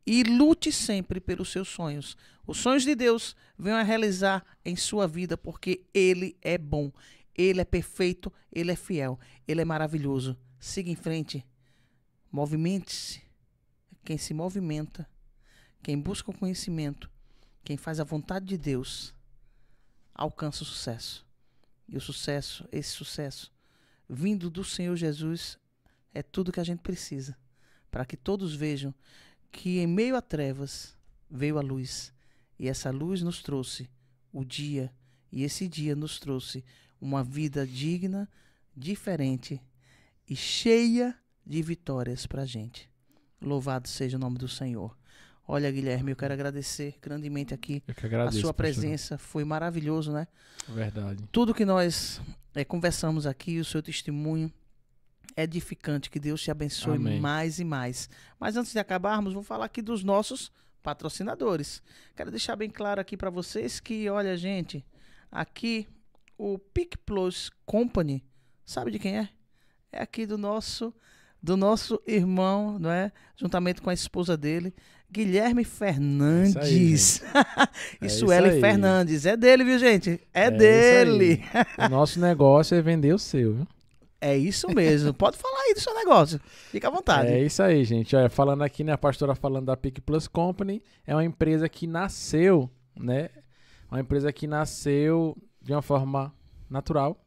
E lute sempre pelos seus sonhos. Os sonhos de Deus venham a realizar em sua vida, porque Ele é bom, Ele é perfeito, Ele é fiel, Ele é maravilhoso. Siga em frente. Movimente-se. Quem se movimenta, quem busca o conhecimento, quem faz a vontade de Deus, alcança o sucesso. E o sucesso, esse sucesso, vindo do Senhor Jesus, é tudo que a gente precisa, para que todos vejam que em meio a trevas veio a luz, e essa luz nos trouxe o dia, e esse dia nos trouxe uma vida digna, diferente e cheia de vitórias para a gente. Louvado seja o nome do Senhor. Olha, Guilherme, eu quero agradecer grandemente aqui. Eu que agradeço, a sua pastor. presença. Foi maravilhoso, né? Verdade. Tudo que nós conversamos aqui, o seu testemunho, edificante, que Deus te abençoe. Amém. Mais e mais. Mas antes de acabarmos, vou falar aqui dos nossos patrocinadores. Quero deixar bem claro aqui para vocês que, olha, gente, aqui o PIC Plus Company, sabe de quem é? É aqui do nosso irmão, não é? Juntamente com a esposa dele, Guilherme Fernandes. Isso aí, Fernandes. É dele, viu, gente? É dele. O nosso negócio é vender o seu, viu? É isso mesmo. Pode falar aí do seu negócio. Fica à vontade. É isso aí, gente. Olha, falando aqui, né, a pastora falando da PIC Plus Company, é uma empresa que nasceu, né? Uma empresa que nasceu de uma forma natural,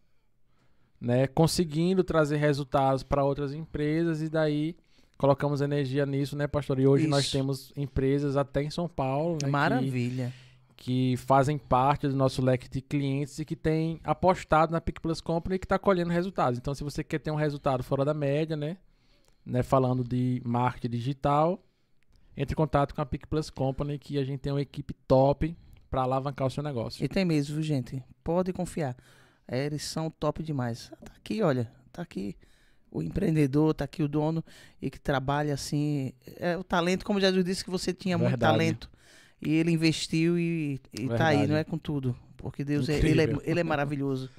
né? Conseguindo trazer resultados para outras empresas, e daí colocamos energia nisso, né, pastor? E hoje nós temos empresas até em São Paulo, né, maravilha, que fazem parte do nosso leque de clientes e que tem apostado na PIC Plus Company e que está colhendo resultados. Então, se você quer ter um resultado fora da média, né, falando de marketing digital, entre em contato com a PIC Plus Company, que a gente tem uma equipe top para alavancar o seu negócio. E tem mesmo, viu, gente? Pode confiar. Eles são top demais. Tá aqui, olha, tá aqui o empreendedor, tá aqui o dono, e que trabalha assim, o talento, como Jesus disse que você tinha muito talento, e ele investiu e tá aí, não é, com tudo, porque Deus ele é maravilhoso.